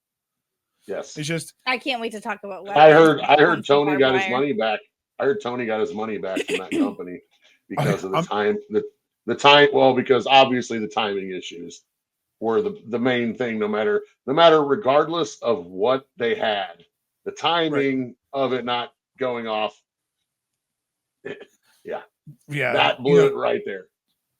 Yes. It's just I can't wait to talk about what I heard Tony got his money back. I heard Tony got his money back from that company because of the time. The time, well, because obviously the timing issues were the main thing, no matter regardless of what they had. The timing of it not going off. Yeah. Yeah. That blew it right there.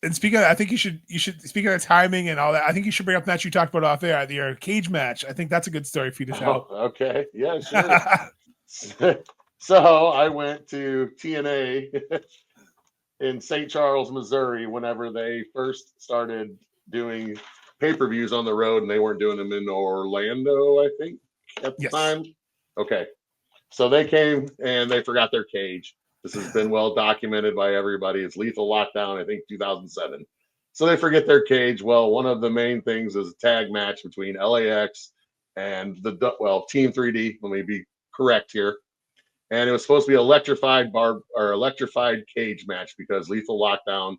And speaking of, I think you should speaking of timing and all that, I think you should bring up the match you talked about off air, your cage match. I think that's a good story for you to tell. Oh, okay. Yeah, sure. So I went to TNA in St. Charles, Missouri, whenever they first started doing pay-per-views on the road, and they weren't doing them in Orlando, I think, at the time. Okay. So they came and they forgot their cage. This has been well documented by everybody. It's Lethal Lockdown, I think 2007. So they forget their cage. Well, one of the main things is a tag match between LAX and Team 3D. Let me be correct here. And it was supposed to be electrified cage match because Lethal Lockdown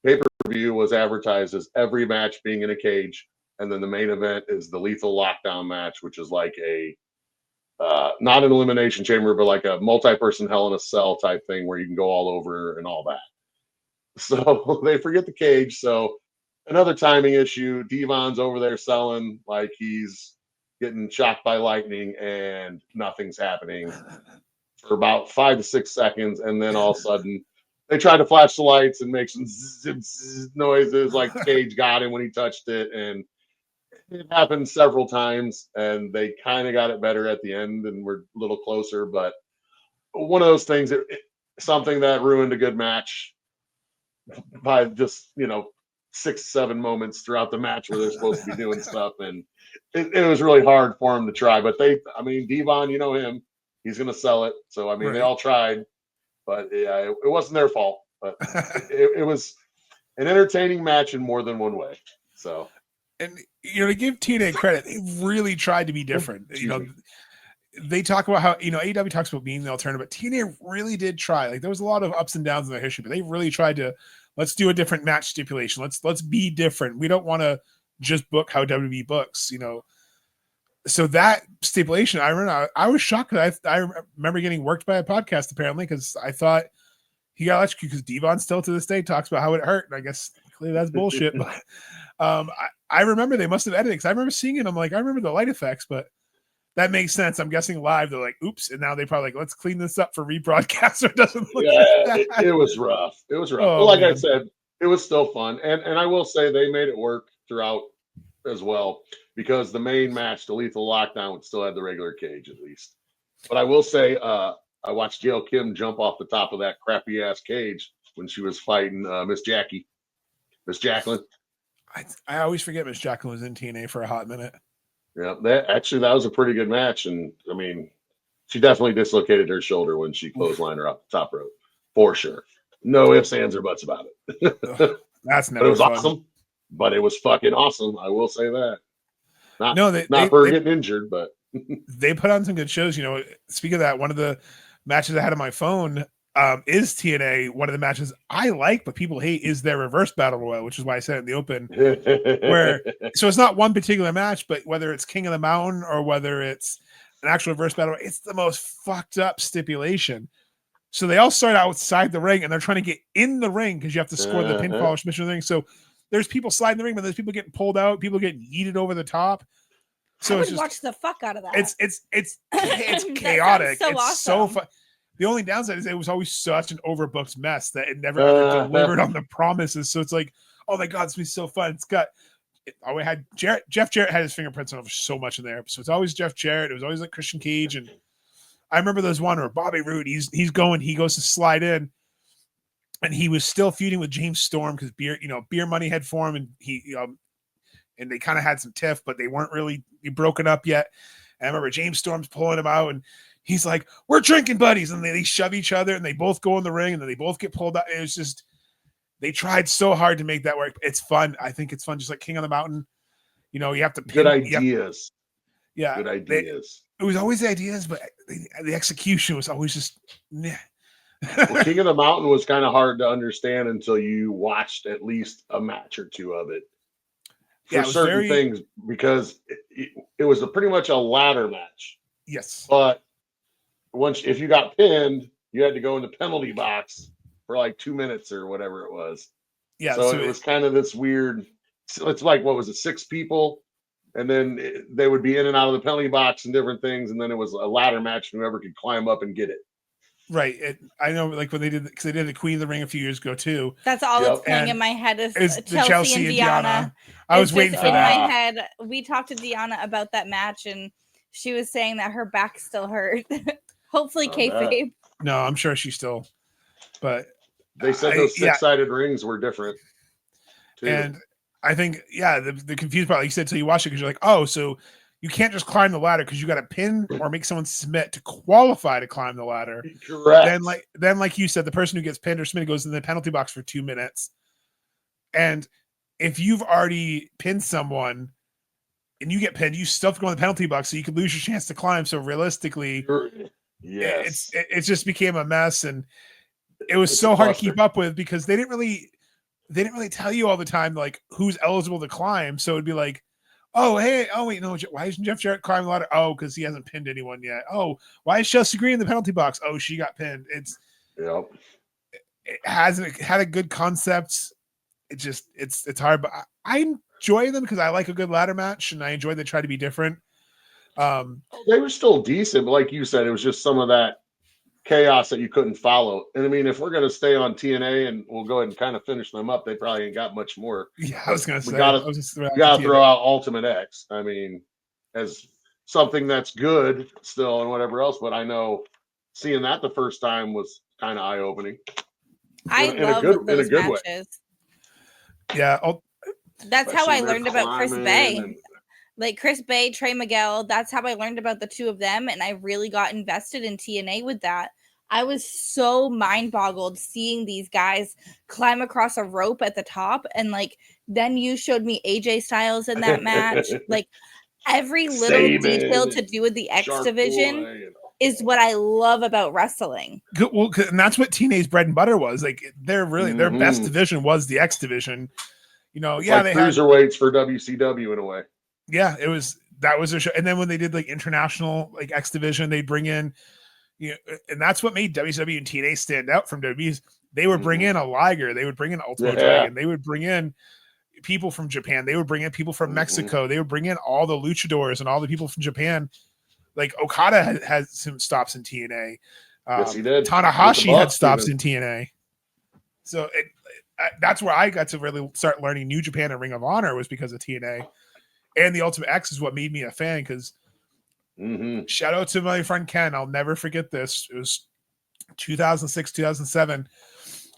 pay-per-view was advertised as every match being in a cage. And then the main event is the Lethal Lockdown match, which is like a not an elimination chamber, but like a multi-person Hell in a Cell type thing where you can go all over and all that. So they forget the cage. So another timing issue. Devon's over there selling like he's getting shocked by lightning and nothing's happening for about 5 to 6 seconds. And then all of a sudden they try to flash the lights and make some noises like the cage got him when he touched it. And it happened several times, and they kind of got it better at the end, and we're a little closer. But one of those things, something that ruined a good match by just 6-7 moments throughout the match where they're supposed to be doing stuff, and it was really hard for him to try. But Devon, you know him, he's going to sell it. So Right. They all tried, but yeah, it wasn't their fault. But it was an entertaining match in more than one way. So. And to give TNA credit, they really tried to be different. They talk about how AEW talks about being the alternative, but TNA really did try. Like there was a lot of ups and downs in their history, but they really tried to let's do a different match stipulation. Let's be different. We don't want to just book how WWE books. So that stipulation, I was shocked. I remember getting worked by a podcast apparently because I thought he got electrocuted because Devon still to this day talks about how it hurt, and I guess clearly that's bullshit. But I remember they must have edited because I remember seeing it. I'm like, I remember the light effects, but that makes sense. I'm guessing live, they're like, oops. And now they probably let's clean this up for rebroadcast so it doesn't look like that. It was rough. It was rough. Oh, but like man. I said, it was still fun. And I will say they made it work throughout as well because the main match, the Lethal Lockdown, still had the regular cage at least. But I will say, I watched Gail Kim jump off the top of that crappy ass cage when she was fighting Miss Jacqueline. I always forget Miss Jacqueline was in TNA for a hot minute. Yeah, that was a pretty good match, and she definitely dislocated her shoulder when she clotheslined her off the top rope, for sure. No ifs, ands, or buts about it. That's never. But it was fun. awesome. But it was fucking awesome. I will say that. Not getting injured, but they put on some good shows. Speaking of that, one of the matches I had on my phone is TNA. One of the matches I like, but people hate, is their reverse battle royal, which is why I said it in the open. So it's not one particular match, but whether it's King of the Mountain or whether it's an actual reverse battle, it's the most fucked up stipulation. So they all start outside the ring and they're trying to get in the ring because you have to score the pinfall or submission thing. So there's people sliding the ring, but there's people getting pulled out, people getting yeeted over the top. So I would watch the fuck out of that. It's chaotic. So it's awesome. So fun. The only downside is it was always such an overbooked mess that it never ever delivered on the promises. So it's like, oh my god, it's gonna be so fun. I had Jeff Jarrett had his fingerprints on so much in there. So it's always Jeff Jarrett. It was always like Christian Cage, and I remember there's one where Bobby Roode, he goes to slide in, and he was still feuding with James Storm because beer money had formed, and and they kind of had some tiff, but they weren't really broken up yet. And I remember James Storm's pulling him out, and he's like, "We're drinking buddies," and they shove each other, and they both go in the ring, and then they both get pulled out. It was just, they tried so hard to make that work. It's fun. I think it's fun, just like King of the Mountain. You have to good ideas. Good ideas. It was always the ideas, but the execution was always just. Meh. Well, King of the Mountain was kind of hard to understand until you watched at least a match or two of it. For certain things, because it was pretty much a ladder match. Yes. But if you got pinned, you had to go in the penalty box for like 2 minutes or whatever it was. Yeah. So it was kind of this weird. It's like, what was it, 6 people? And then they would be in and out of the penalty box and different things. And then it was a ladder match, and whoever could climb up and get it. Right. I know, like when they did, because they did the Queen of the Ring a few years ago too. That's all Yep. that's playing in And my head is Is the Chelsea and Deanna. I was It's waiting just for in that. my head. We talked to Deanna about that match, and she was saying that her back still hurt. Hopefully, kayfabe. No, I'm sure she's still. But they said those six-sided rings were different too. And I think, the confused part, like you said, till you watch it, because you're like, oh, so you can't just climb the ladder because you got to pin or make someone submit to qualify to climb the ladder. Correct. Then like you said, the person who gets pinned or submitted goes in the penalty box for 2 minutes. And if you've already pinned someone and you get pinned, you still have to go in the penalty box, so you could lose your chance to climb. So realistically, yes, it just became a mess, and it was so hard to keep up with because they didn't really tell you all the time like who's eligible to climb. So it'd be like, oh hey, oh wait, no, why isn't Jeff Jarrett climbing the ladder? Oh, because he hasn't pinned anyone yet. Oh, why is Chelsea Green in the penalty box? Oh, she got pinned. It hasn't had a good concept. It just it's hard, but I enjoy them because I like a good ladder match, and I enjoy they try to be different. They were still decent, but like you said, it was just some of that chaos that you couldn't follow. And I mean, if we're going to stay on TNA, and we'll go ahead and kind of finish them up, they probably ain't got much more. Yeah, I was going to say, we got to throw out Ultimate X. I mean, as something that's good still and whatever else, but I know seeing that the first time was kind of eye opening. I love those matches. Way. Yeah, that's how I learned about Chris Bay. Like Chris Bay, Trey Miguel, that's how I learned about the two of them, and I really got invested in TNA with that. I was so mind-boggled seeing these guys climb across a rope at the top, and like then you showed me AJ Styles in that match. Like every little detail to do with the X division is what I love about wrestling. Good, well, and that's what TNA's bread and butter was. Like they're really their best division was the X division. You know, it's like they cruiserweights for WCW in a way. Yeah, that was their show. And then when they did like international like X division, they'd bring in, and that's what made WCW and TNA stand out from WWE's. They would bring in a Liger, they would bring in Ultimo Dragon, they would bring in people from Japan, they would bring in people from Mexico, they would bring in all the luchadors and all the people from Japan. Like Okada had some stops in TNA. Yes, he did. Tanahashi had stops in TNA. So that's where I got to really start learning New Japan and Ring of Honor was because of TNA. And the Ultimate X is what made me a fan because shout out to my friend Ken. I'll never forget this. It was 2006, 2007.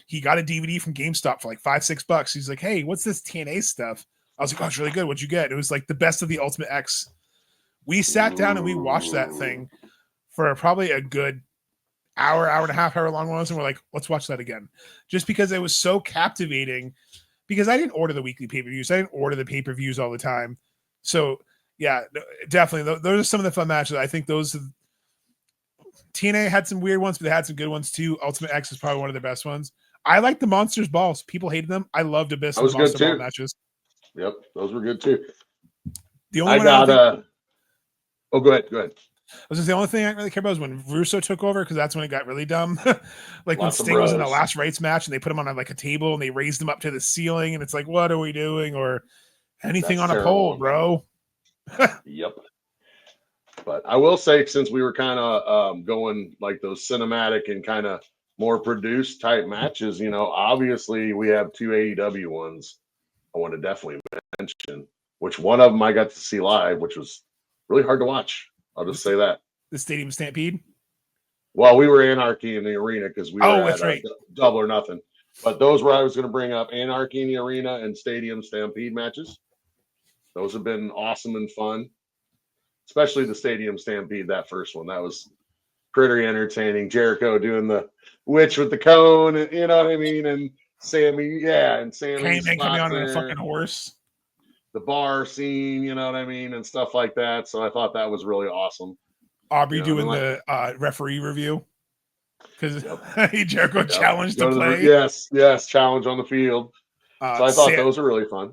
He got a DVD from GameStop for like $5-6. He's like, hey, what's this TNA stuff? I was like, oh, it's really good. What'd you get? It was like the best of the Ultimate X. We sat down and we watched that thing for probably a good hour and a half, however long it was. And we're like, let's watch that again. Just because it was so captivating because I didn't order the weekly pay-per-views. I didn't order the pay-per-views all the time. So yeah, definitely. Those are some of the fun matches. I think TNA had some weird ones, but they had some good ones too. Ultimate X is probably one of the best ones. I like the Monsters Balls. People hated them. I loved Abyss and the Monster Ball matches. Yep, those were good too. The only go ahead. I was just the only thing I really care about is when Russo took over because that's when it got really dumb. Like when Sting was in the Last Rites match and they put him on like a table and they raised him up to the ceiling and it's like, what are we doing? Or anything that's on a pole, bro. Yep. But I will say, since we were kind of going like those cinematic and kind of more produced type matches, obviously we have two AEW ones I want to definitely mention, which one of them I got to see live, which was really hard to watch. I'll just say that. The Stadium Stampede? Well, we were Anarchy in the arena because we were that's right. Double or Nothing. But those were I was going to bring up Anarchy in the arena and Stadium Stampede matches. Those have been awesome and fun, especially the Stadium Stampede, that first one. That was pretty entertaining. Jericho doing the witch with the cone, you know what I mean? And Sammy, and Sammy coming on a fucking horse. The bar scene, you know what I mean? And stuff like that. So I thought that was really awesome. Aubrey doing the referee review. Because Jericho challenged to play. Yes, challenge on the field. So I thought those were really fun.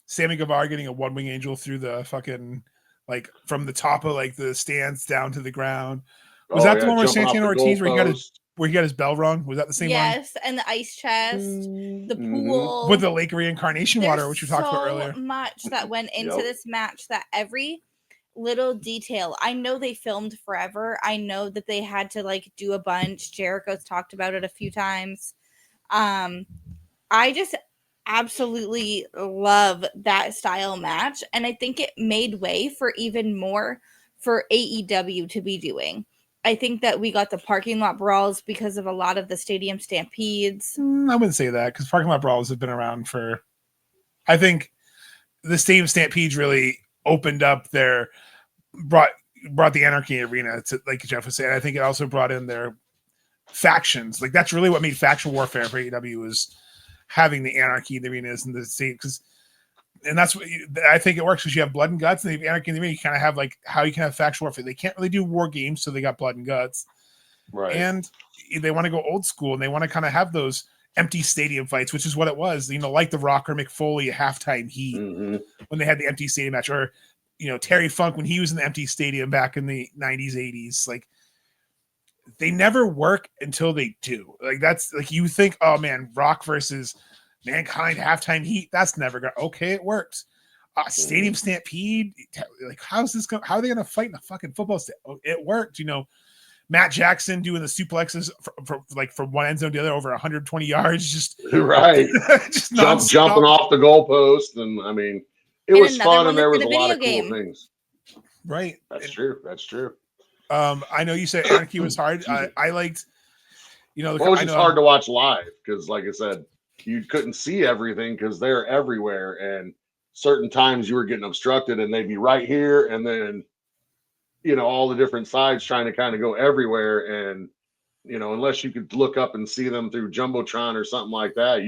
Sammy Guevara getting a one-wing angel through the fucking, like, from the top of, like, the stands down to the ground. Was that the one where Santana Ortiz, where he got his bell rung? Was that the same one? Yes, and the ice chest, the pool. With the Lake Reincarnation water, which we talked about earlier. So much that went into this match that every little detail. I know they filmed forever. I know that they had to like do a bunch. Jericho's talked about it a few times. I just absolutely love that style match, and I think it made way for even more for AEW to be doing. I think that we got the parking lot brawls because of a lot of the stadium stampedes. I wouldn't say that, because parking lot brawls have been around for, I think the stadium stampedes really opened up brought the anarchy arena to, like Jeff was saying. I think it also brought in their factions. Like that's really what made faction warfare for AEW, was having the anarchy in the arenas and the same, and that's what I think it works, because you have blood and guts, and the anarchy in the arena, you kind of have like how you can have faction warfare. They can't really do war games, so they got blood and guts, Right. and they want to go old school, and they want to kind of have those empty stadium fights, which is what it was, like the Rocker McFoley halftime heat when they had the empty stadium match, or Terry Funk when he was in the empty stadium back in the 90s, 80s. Like they never work until they do. Like that's like, you think, oh man, Rock versus Mankind halftime heat, that's never gonna, okay, it works. Stadium stampede, like how's this going? How are they gonna fight in a fucking football stadium? Oh, it worked. Matt Jackson doing the suplexes from one end zone to the other over 120 yards, just right, just jumping off the goalpost, and I mean, it was fun, and there was a lot of cool things. Right, that's true. That's true. I know you said Anarchy was hard. I liked, it was just hard to watch live because, like I said, you couldn't see everything because they're everywhere, and certain times you were getting obstructed, and they'd be right here, and then all the different sides trying to kind of go everywhere, and unless you could look up and see them through Jumbotron or something like that,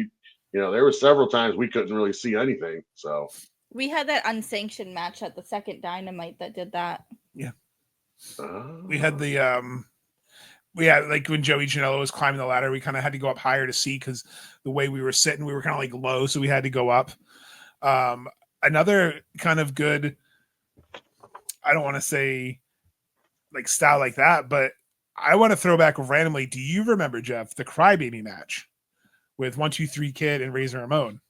there were several times we couldn't really see anything. So we had that unsanctioned match at the second Dynamite that did that. Yeah. We had like when Joey Janela was climbing the ladder, we kind of had to go up higher to see, because the way we were sitting, we were kind of like low, so we had to go up. Another kind of good, I don't want to say like style like that, but I want to throw back randomly. Do you remember, Jeff, the Crybaby match with 1-2-3 Kid and Razor Ramon?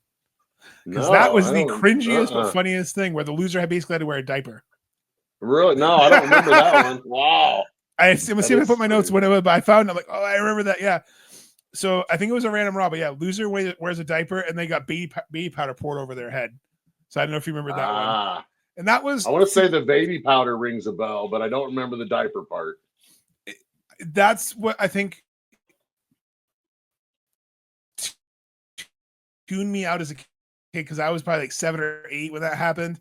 Because that was the cringiest but funniest thing, where the loser had basically had to wear a diaper. Really? No, I don't remember that one. Wow. I'm see if I put my notes whatever, but I found, I'm like, oh, I remember that. Yeah. So I think it was a random Raw, but yeah, loser wears a diaper, and they got baby powder poured over their head. So I don't know if you remember that one. And that was, I want to say the baby powder rings a bell, but I don't remember the diaper part. That's what I think tuned me out as a kid, because I was probably like 7 or 8 when that happened.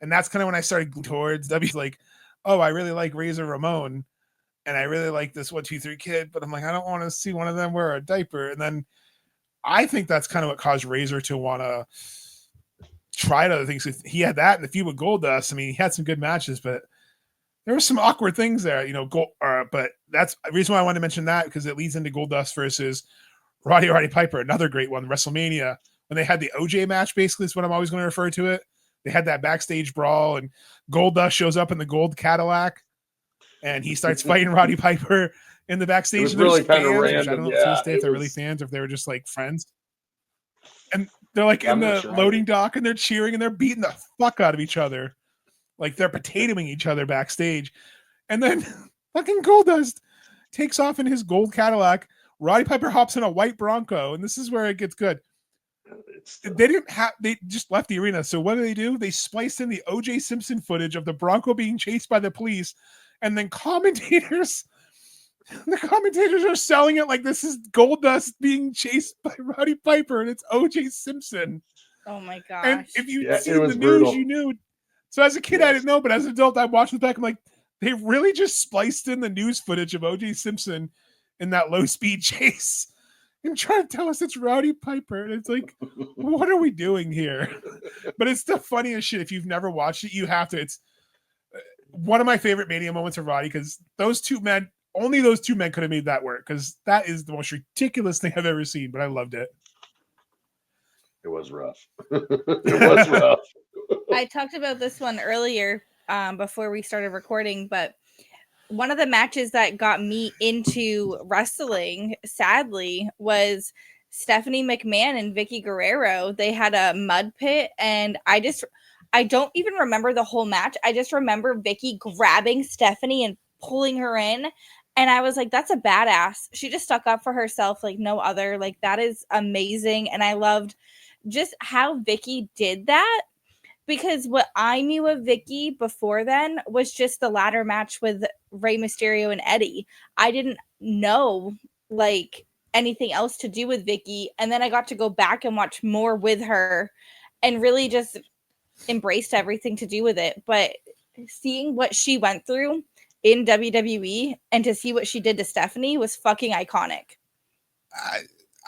And that's kind of when I started towards W. Like, oh, I really like Razor Ramon, and I really like this 1-2-3 Kid, but I'm like, I don't want to see one of them wear a diaper. And then I think that's kind of what caused Razor to want to try other things. He had that in the feud with Goldust. I mean, he had some good matches, but there were some awkward things there, but that's the reason why I wanted to mention that, because it leads into Goldust versus Roddy Piper, another great one, WrestleMania, when they had the OJ match, basically is what I'm always going to refer to it. They had that backstage brawl, and Goldust shows up in the gold Cadillac, and he starts fighting Roddy Piper in the backstage. It was really kind of random. I don't know if they're really fans, or if they were just like friends. And they're like in the loading dock, and they're cheering, and they're beating the fuck out of each other. Like they're potatoing each other backstage. And then fucking Goldust takes off in his gold Cadillac. Roddy Piper hops in a white Bronco, and this is where it gets good. They just left the arena. So what do? They spliced in the O.J. Simpson footage of the Bronco being chased by the police, and then the commentators are selling it like this is Goldust being chased by Roddy Piper, and it's O.J. Simpson. Oh my gosh. And if you'd seen the news, you knew. So as a kid, I didn't know, but as an adult, I watched it back. I'm like, they really just spliced in the news footage of O.J. Simpson in that low-speed chase and trying to tell us it's Roddy Piper. And it's like, what are we doing here? But it's the funniest shit. If you've never watched it, you have to. It's one of my favorite Mania moments of Roddy, because only those two men could have made that work, because that is the most ridiculous thing I've ever seen, but I loved it. It was rough. It was rough. I talked about this one earlier before we started recording, but one of the matches that got me into wrestling, sadly, was Stephanie McMahon and Vicky Guerrero. They had a mud pit, and I I don't even remember the whole match. I just remember Vicky grabbing Stephanie and pulling her in. And I was like, that's a badass. She just stuck up for herself like no other. Like, that is amazing. And I loved just how Vicky did that, because what I knew of Vicky before then was just the ladder match with Rey Mysterio and Eddie. I didn't know like anything else to do with Vicky. And then I got to go back and watch more with her and really just embraced everything to do with it. But seeing what she went through in WWE and to see what she did to Stephanie was fucking iconic.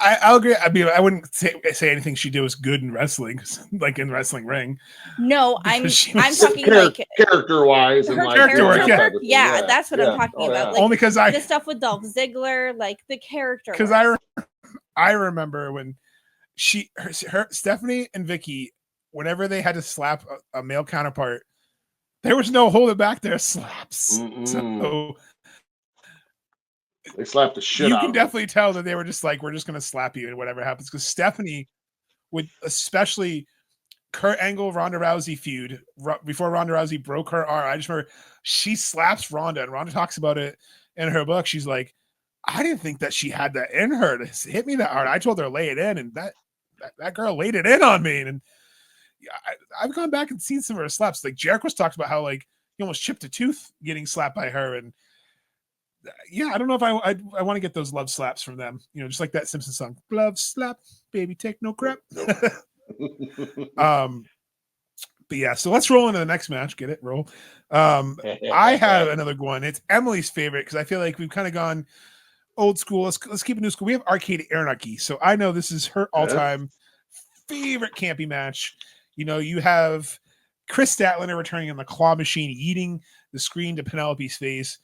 I'll agree. I mean, I wouldn't say anything she did was good in wrestling, like in wrestling ring. No, I'm talking like character wise and her like character work. Yeah, that's what I'm talking about. Like, only because the stuff with Dolph Ziggler, like the character. Because I remember when her Stephanie and Vicky, whenever they had to slap a male counterpart, there was no hold it back there slaps. So they slapped the shit out. You can definitely tell that they were just like, we're just gonna slap you and whatever happens. Because Stephanie would, especially Kurt Angle Ronda Rousey feud before Ronda Rousey broke her arm. I just remember she slaps Ronda, and Ronda talks about it in her book. She's like, I didn't think that she had that in her to hit me that hard. I told her to lay it in, and that girl laid it in on me. And I've gone back and seen some of her slaps. Like Jericho's talked about how like he almost chipped a tooth getting slapped by her. And yeah, I don't know if I want to get those love slaps from them. You know, just like that Simpsons song, "Love slap, baby, take no crap." But yeah, so let's roll into the next match. Get it? Roll. I have another one. It's Emily's favorite because I feel like we've kind of gone old school. Let's keep it new school. We have Arcade Anarchy. So I know this is her all-time favorite campy match. You know, you have Chris Statlander returning on the claw machine, eating the screen to Penelope's face.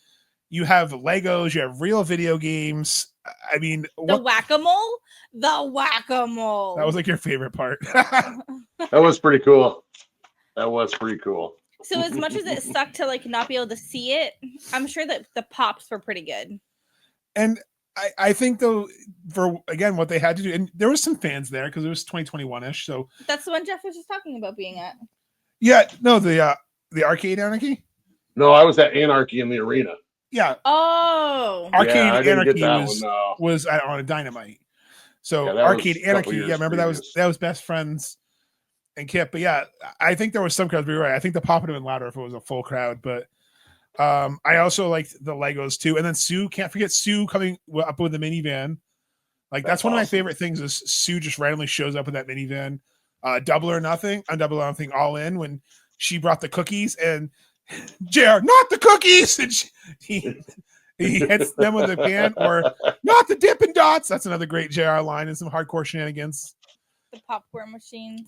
You have Legos. You have real video games. I mean, the whack-a-mole. The whack-a-mole. That was like your favorite part. That was pretty cool. That was pretty cool. So as much as it sucked to like not be able to see it, I'm sure that the pops were pretty good. And I think though, for again what they had to do, and there was some fans there because it was 2021-ish. So that's the one Jeff was just talking about being at. Yeah, no, the Arcade Anarchy. No, I was at Anarchy in the arena. Yeah. Oh. Arcade Anarchy was on a Dynamite. So Arcade Anarchy, remember previous. that was Best Friends and Kip. But yeah, I think there was some crowds. But you're right. I think the pop would have been louder if it was a full crowd. But I also liked the Legos too. And then Sue, can't forget Sue coming up with the minivan. Like that's one of my favorite things is Sue just randomly shows up with that minivan. Double or Nothing, All In, when she brought the cookies and JR, not the cookies, and he hits them with a can, or not the Dippin' Dots. That's another great JR line and some hardcore shenanigans. The popcorn machine.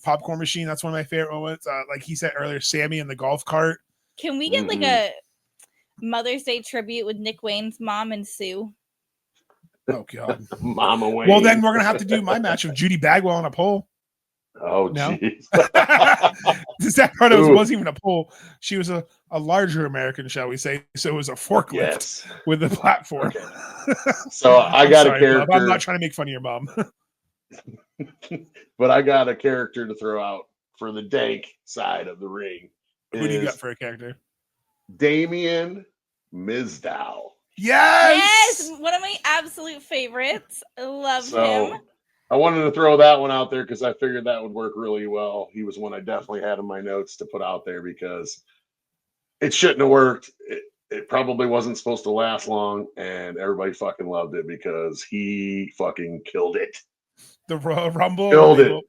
That's one of my favorite moments. Like he said earlier, Sammy in the golf cart. Can we get like a Mother's Day tribute with Nick Wayne's mom and Sue? Oh God, Mama Wayne. Well, then we're gonna have to do my match of Judy Bagwell on a pole. Oh, no. Jeez. That part wasn't even a pole. She was a larger American, shall we say. So it was a forklift with the platform. Okay. So I got a character. Mom. I'm not trying to make fun of your mom. But I got a character to throw out for the Dank side of the ring. Who do you got for a character? Damien Mizdow. Yes! One of my absolute favorites. I love him. I wanted to throw that one out there because I figured that would work really well. He was one I definitely had in my notes to put out there because it shouldn't have worked. It probably wasn't supposed to last long, and everybody fucking loved it because he fucking killed it. The Rumble killed it.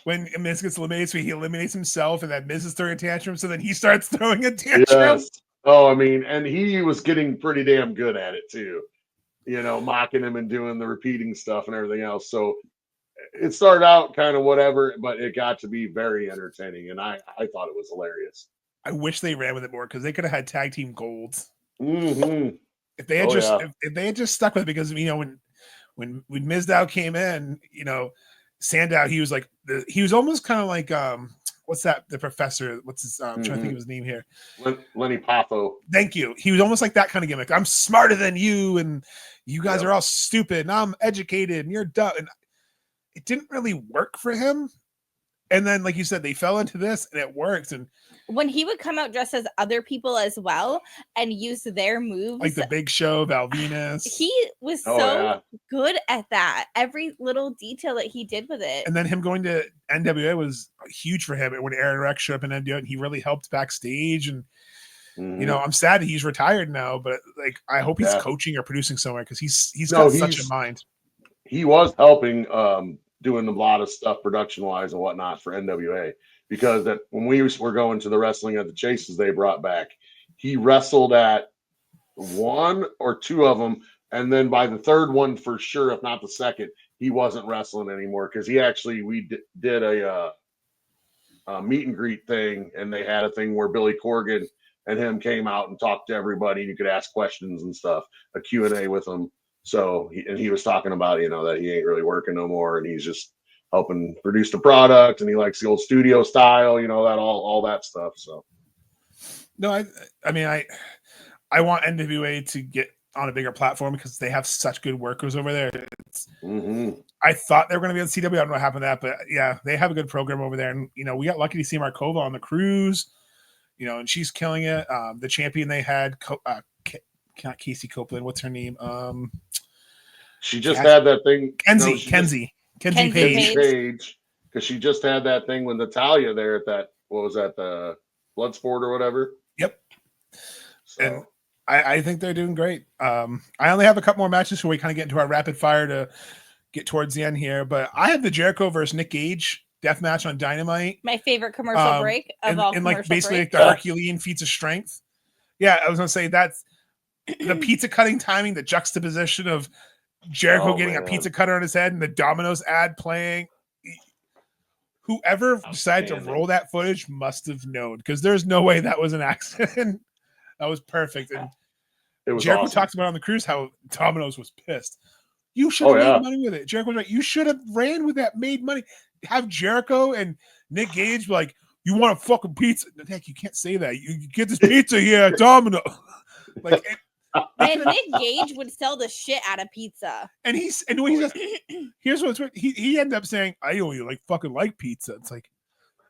When Miz gets eliminated, so he eliminates himself, and then Miz is throwing a tantrum, so then he starts throwing a tantrum. Yes. Oh, I mean, and he was getting pretty damn good at it too. You know, mocking him and doing the repeating stuff and everything else. So it started out kind of whatever, but it got to be very entertaining, and I thought it was hilarious. I wish they ran with it more because they could have had tag team golds. Mm-hmm. If they had if they had just stuck with it, because you know when Mizdow came in, you know, Sandow, he was almost kind of like what's that? The professor? What's his? I'm trying to think of his name here. Lenny Poffo. Thank you. He was almost like that kind of gimmick. I'm smarter than you, and you guys are all stupid, and I'm educated, and you're dumb. And it didn't really work for him. And then, like you said, they fell into this and it worked. And when he would come out dressed as other people as well and use their moves, like the Big Show, Val Venus, he was good at that. Every little detail that he did with it. And then him going to NWA was huge for him. When Aaron Rex showed up in NWA, and he really helped backstage. And you know, I'm sad that he's retired now, but like I hope he's coaching or producing somewhere because he's got such a mind. He was helping doing a lot of stuff production wise and whatnot for NWA, because that when we were going to the wrestling at the Chases they brought back, he wrestled at one or two of them, and then by the third one for sure, if not the second, he wasn't wrestling anymore because we did a meet and greet thing, and they had a thing where Billy Corgan and him came out and talked to everybody, and you could ask questions and stuff, a Q&A with him. So he was talking about, you know, that he ain't really working no more, and he's just helping produce the product, and he likes the old studio style, you know, that all that stuff. So no, I mean I want NWA to get on a bigger platform because they have such good workers over there. I thought they were going to be on CW. I don't know what happened to that, but yeah, they have a good program over there. And you know, we got lucky to see Markova on the cruise, you know, and she's killing it. The champion they had, not Casey Copeland, what's her name? She just had that thing. Kenzie Page, because she just had that thing with Natalia there at that. What was that? The Bloodsport or whatever. Yep. So. And I think they're doing great. I only have a couple more matches before we kind of get into our rapid fire to get towards the end here. But I have the Jericho versus Nick Gage death match on Dynamite. My favorite commercial break of all. And like basically like the Herculean feats of strength. Yeah, I was gonna say that's the pizza cutting timing, the juxtaposition of Jericho getting a pizza cutter on his head and the Domino's ad playing. Whoever decided to roll that footage must have known, because there's no way that was an accident. That was perfect. And it was Jericho awesome. talks about on the cruise how Domino's was pissed. You should have made money with it. Jericho was right. You should have ran with that, made money. Have Jericho and Nick Gage be like, you want a fucking pizza? Heck, you can't say that. You get this pizza here at Domino. Like, and Nick Gage would sell the shit out of pizza. And when he says, here's what's weird. He ended up saying, I only like pizza. It's like,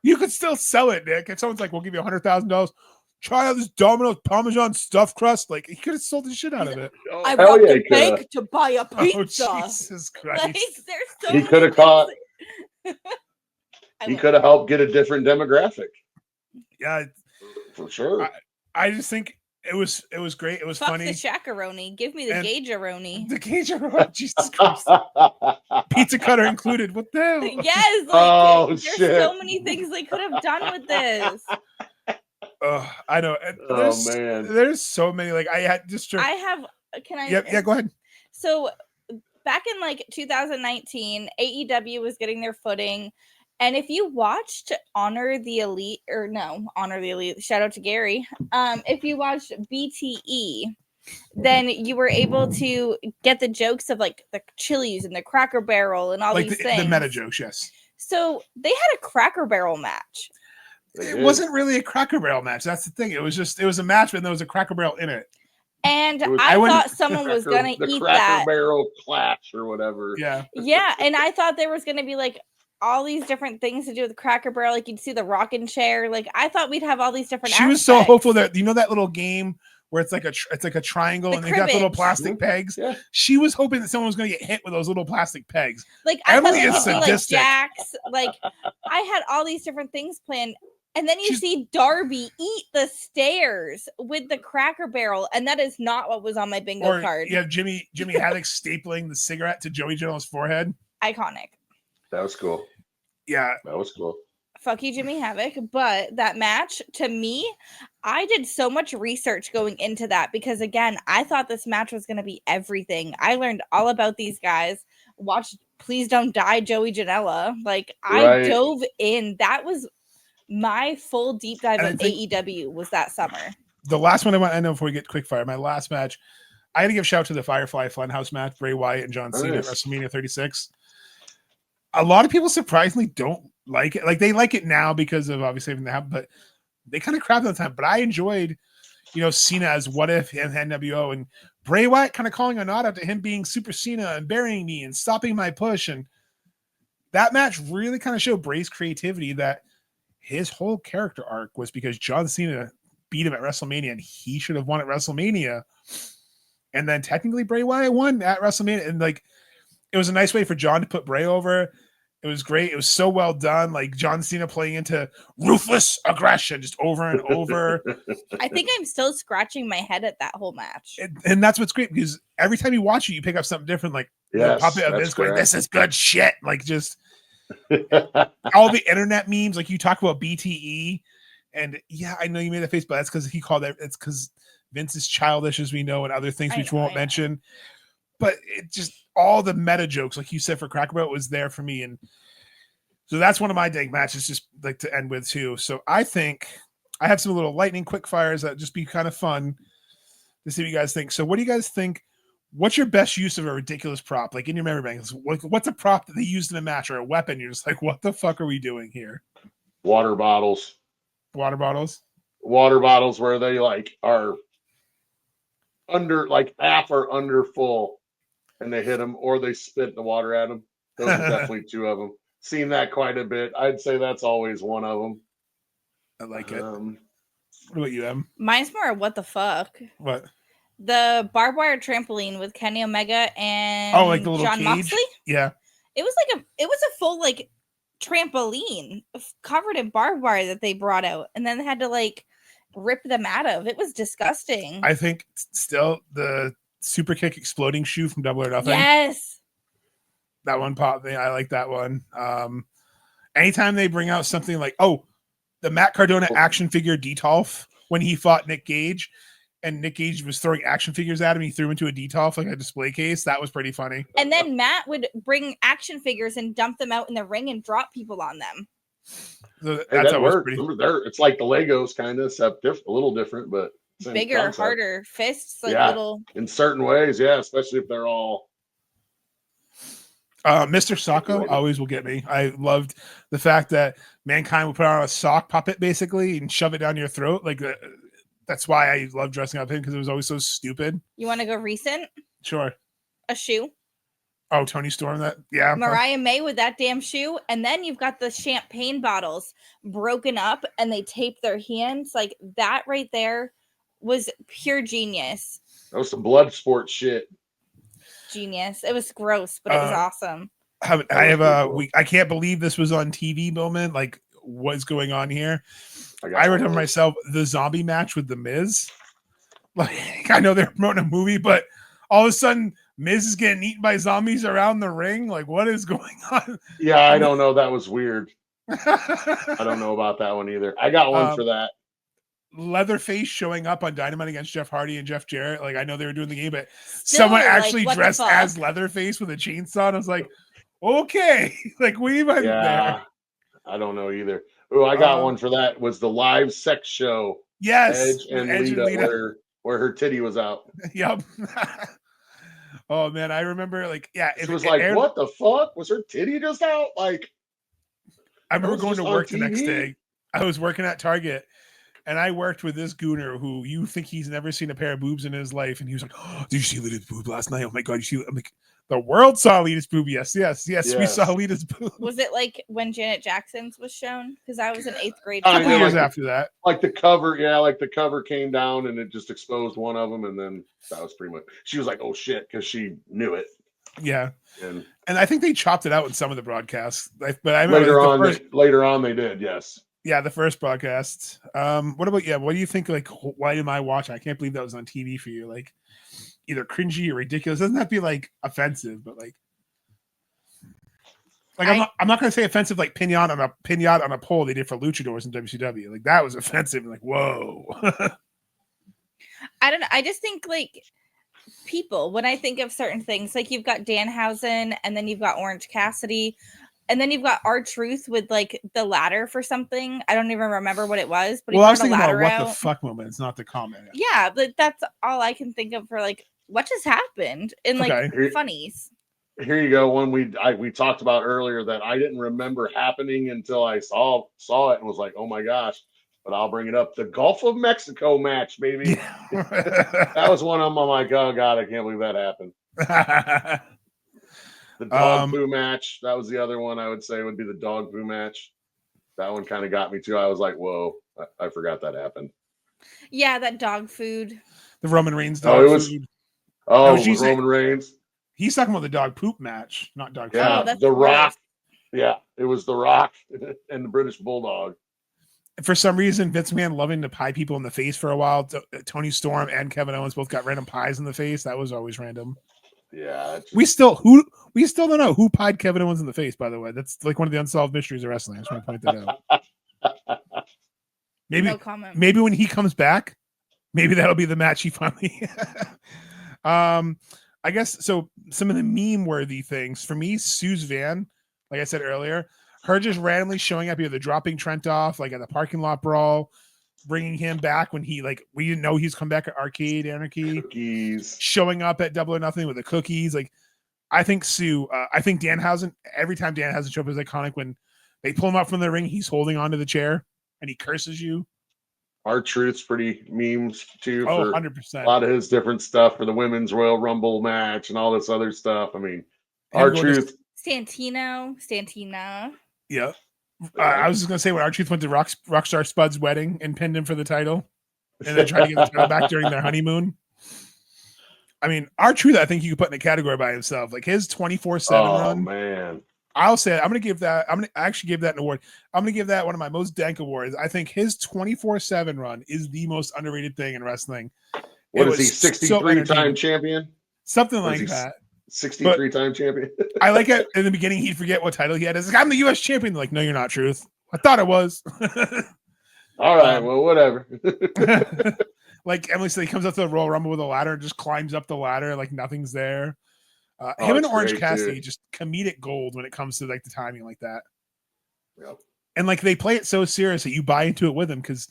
you could still sell it, Nick. If someone's like, we'll give you $100,000. Try out this Domino's Parmesan stuffed crust. Like, he could have sold the shit out of it. I robbed a bank to buy a pizza. Oh, Jesus Christ. Like, there's so he could have caught. He could have helped get a different demographic. Yeah, for sure. I just think it was great. It was funny. The shakaroni. Give me the Gage-aroni. The Gage-aroni. Jesus Christ. Pizza cutter included. What the hell? Yes. Like, there's so many things they could have done with this. Oh, I know. Man, there's so many. Like I had just. Can I? Yeah. Go ahead. So back in like 2019, AEW was getting their footing, and if you watched Honor the Elite, shout out to Gary. If you watched BTE, then you were able to get the jokes of like the Chili's and the Cracker Barrel and all these things. The meta jokes, yes. So they had a Cracker Barrel match. It wasn't really a Cracker Barrel match. That's the thing. It was a match, but there was a Cracker Barrel in it. And I thought someone was gonna eat that Cracker Barrel clash or whatever. Yeah. Yeah, and I thought there was gonna be like all these different things to do with the Cracker Barrel. Like you'd see the rocking chair. Like I thought we'd have all these different. She was so hopeful that that little game where it's like a triangle and they got little plastic pegs. Yeah. She was hoping that someone was going to get hit with those little plastic pegs. Like I Emily thought is sadistic. Like Jax. Like I had all these different things planned. And then you see Darby eat the stairs with the Cracker Barrel, and that is not what was on my bingo card. You have Jimmy Havoc stapling the cigarette to Joey Janela's forehead. Iconic. That was cool. Yeah. That was cool. Fuck you, Jimmy Havoc. But that match, to me, I did so much research going into that because, again, I thought this match was going to be everything. I learned all about these guys. Watched Please Don't Die, Joey Janela. Like, I dove in. That was my full deep dive of AEW was that summer. The last one I know before we get quick fire, my last match, I had to give shout out to the Firefly Funhouse match, Bray Wyatt and John Cena at WrestleMania 36. A lot of people surprisingly don't like it. Like they like it now because of obviously everything that happened, but they kind of crapped at the time. But I enjoyed, Cena as What If and NWO, and Bray Wyatt kind of calling a nod out to him being Super Cena and burying me and stopping my push. And that match really kind of showed Bray's creativity, that his whole character arc was because John Cena beat him at WrestleMania and he should have won at WrestleMania. And then technically Bray Wyatt won at WrestleMania. And like, it was a nice way for John to put Bray over. It was great. It was so well done. Like John Cena playing into ruthless aggression just over and over. I think I'm still scratching my head at that whole match. And that's what's great, because every time you watch it, you pick up something different. Like the puppet of this going, this is good shit. Like just all the internet memes. Like you talk about BTE, and yeah, I know you made that face, but that's because he called it. It's because Vince is childish, as we know, and other things which we won't mention. But it just, all the meta jokes, like you said, for Cracker Barrel was there for me. And so that's one of my Dank matches, just like to end with too. So I think I have some little lightning quick fires that just be kind of fun to see what you guys think. So what do you guys think? What's your best use of a ridiculous prop? Like in your memory bank, what's a prop that they used in a match or a weapon? You're just like, what the fuck are we doing here? Water bottles. Water bottles? Water bottles where they like are under, like half or under full, and they hit them, or they spit the water at them. Those are definitely two of them. Seen that quite a bit. I'd say that's always one of them. I like it. What about you, Em? Mine's more what the fuck. What? The barbed wire trampoline with Kenny Omega and like the little John cage? Moxley. Yeah. It was a full like trampoline covered in barbed wire that they brought out, and then they had to like rip them out of. It was disgusting. I think still the super kick exploding shoe from Double or Nothing. Yes. That one popped me. I like that one. Anytime they bring out something like, the Matt Cardona action figure Detolf when he fought Nick Gage, and Nick Gage was throwing action figures at him, he threw him into a Detolf, like a display case. That was pretty funny. And then Matt would bring action figures and dump them out in the ring and drop people on them. So that worked. It's like the Legos, kind of, except a little different, but bigger, concept. Harder fists, like little. In certain ways, yeah, especially if they're all. Mr. Socko always will get me. I loved the fact that Mankind would put on a sock puppet basically and shove it down your throat. Like that's why I love dressing up him, because it was always so stupid. You want to go recent? Sure. A shoe. Oh, Tony Storm, that, yeah. Mariah May with that damn shoe. And then you've got the champagne bottles broken up and they tape their hands. Like that right there was pure genius. That was some blood sport shit. Genius. It was gross, but it was awesome. I can't believe this was on TV moment. Like, what's going on here? I remember myself the zombie match with the Miz. Like, I know they're promoting a movie, but all of a sudden Miz is getting eaten by zombies around the ring. Like, what is going on? Yeah, I don't know. That was weird. I don't know about that one either. I got one for that. Leatherface showing up on Dynamite against Jeff Hardy and Jeff Jarrett. Like, I know they were doing the game, but someone actually dressed as Leatherface with a chainsaw. And I was like, okay, like we went there. I don't know either. Oh, I got one for that. Was the live sex show? Yes, Edge and Lita. Where her titty was out. Yep. Oh man, I remember. Like, it was like, what the fuck? Was her titty just out? Like, I remember going to work the next day. I was working at Target. And I worked with this gooner who you think he's never seen a pair of boobs in his life. And he was like, did you see Lita's boob last night? Oh my God, you see? I'm like, the world saw Lita's boob. Yes. We saw Lita's boob. Was it like when Janet Jackson's was shown? Because I was in 8th grade. A couple years after that. Like the cover came down and it just exposed one of them. And then that was pretty much, she was like, oh shit, because she knew it. Yeah. And I think they chopped it out in some of the broadcasts. But I remember later on they did, yes. Yeah, the first broadcast. What about what do you think? Like, why am I watching? I can't believe that was on TV for you. Like, either cringy or ridiculous. It doesn't have to be like offensive, but like I'm not gonna say offensive like pinata on a pole they did for luchadors in WCW. Like that was offensive. Like, whoa. I don't know. I just think like people, when I think of certain things, like you've got Danhausen and then you've got Orange Cassidy. And then you've got R-Truth with like the ladder for something. I don't even remember what it was. But I was thinking about what the fuck moment. It's not the comment. Yeah, but that's all I can think of for like what just happened in like funnies. Here you go. One we talked about earlier that I didn't remember happening until I saw it and was like, oh my gosh. But I'll bring it up. The Gulf of Mexico match, baby. That was one of them. I'm like, oh God, I can't believe that happened. The dog poo match. That was the other one I would say would be the dog poo match. That one kind of got me too. I was like, whoa, I forgot that happened. Yeah, that dog food. The Roman Reigns dog food. Oh, it was Roman Reigns. He's talking about the dog poop match, not dog food. Yeah, The Rock. Yeah, it was The Rock and the British Bulldog. For some reason, Vince McMahon loving to pie people in the face for a while. Tony Storm and Kevin Owens both got random pies in the face. That was always random. Yeah, we still don't know who pied Kevin Owens in the face. By the way, that's like one of the unsolved mysteries of wrestling. I just want to point that out. Maybe when he comes back, maybe that'll be the match he finally. I guess so. Some of the meme worthy things for me, Suze Van, like I said earlier, her just randomly showing up, either dropping Trent off like at the parking lot brawl, bringing him back when we didn't know he's come back at Arcade Anarchy, cookies, showing up at Double or Nothing with the cookies. Like, I think I think Danhausen, every time Danhausen shows up is iconic. When they pull him up from the ring, he's holding onto the chair and he curses you. R-Truth's pretty memes too. Oh, for 100%. A lot of his different stuff for the Women's Royal Rumble match and all this other stuff. I mean, R-Truth. Santina. Yeah. I was just going to say when R-Truth went to Rockstar Spud's wedding and pinned him for the title and then tried to get the title back during their honeymoon. I mean, R-Truth, I think you could put in a category by himself. Like his 24/7 run. Oh, man. I'll say it. I'm going to actually give that an award. I'm going to give that one of my most dank awards. I think his 24/7 run is the most underrated thing in wrestling. What is he, 63-time champion? Something like that. 63-time champion. I like it. In the beginning, he'd forget what title he had. He's like, I'm the U.S. champion. They're like, no, you're not, Truth. I thought it was. All right, well, whatever. Like Emily said, he comes up to the Royal Rumble with a ladder and just climbs up the ladder like nothing's there. Him and Orange Cassidy, just comedic gold when it comes to like the timing like that. Yep. And like they play it so serious that you buy into it with them, because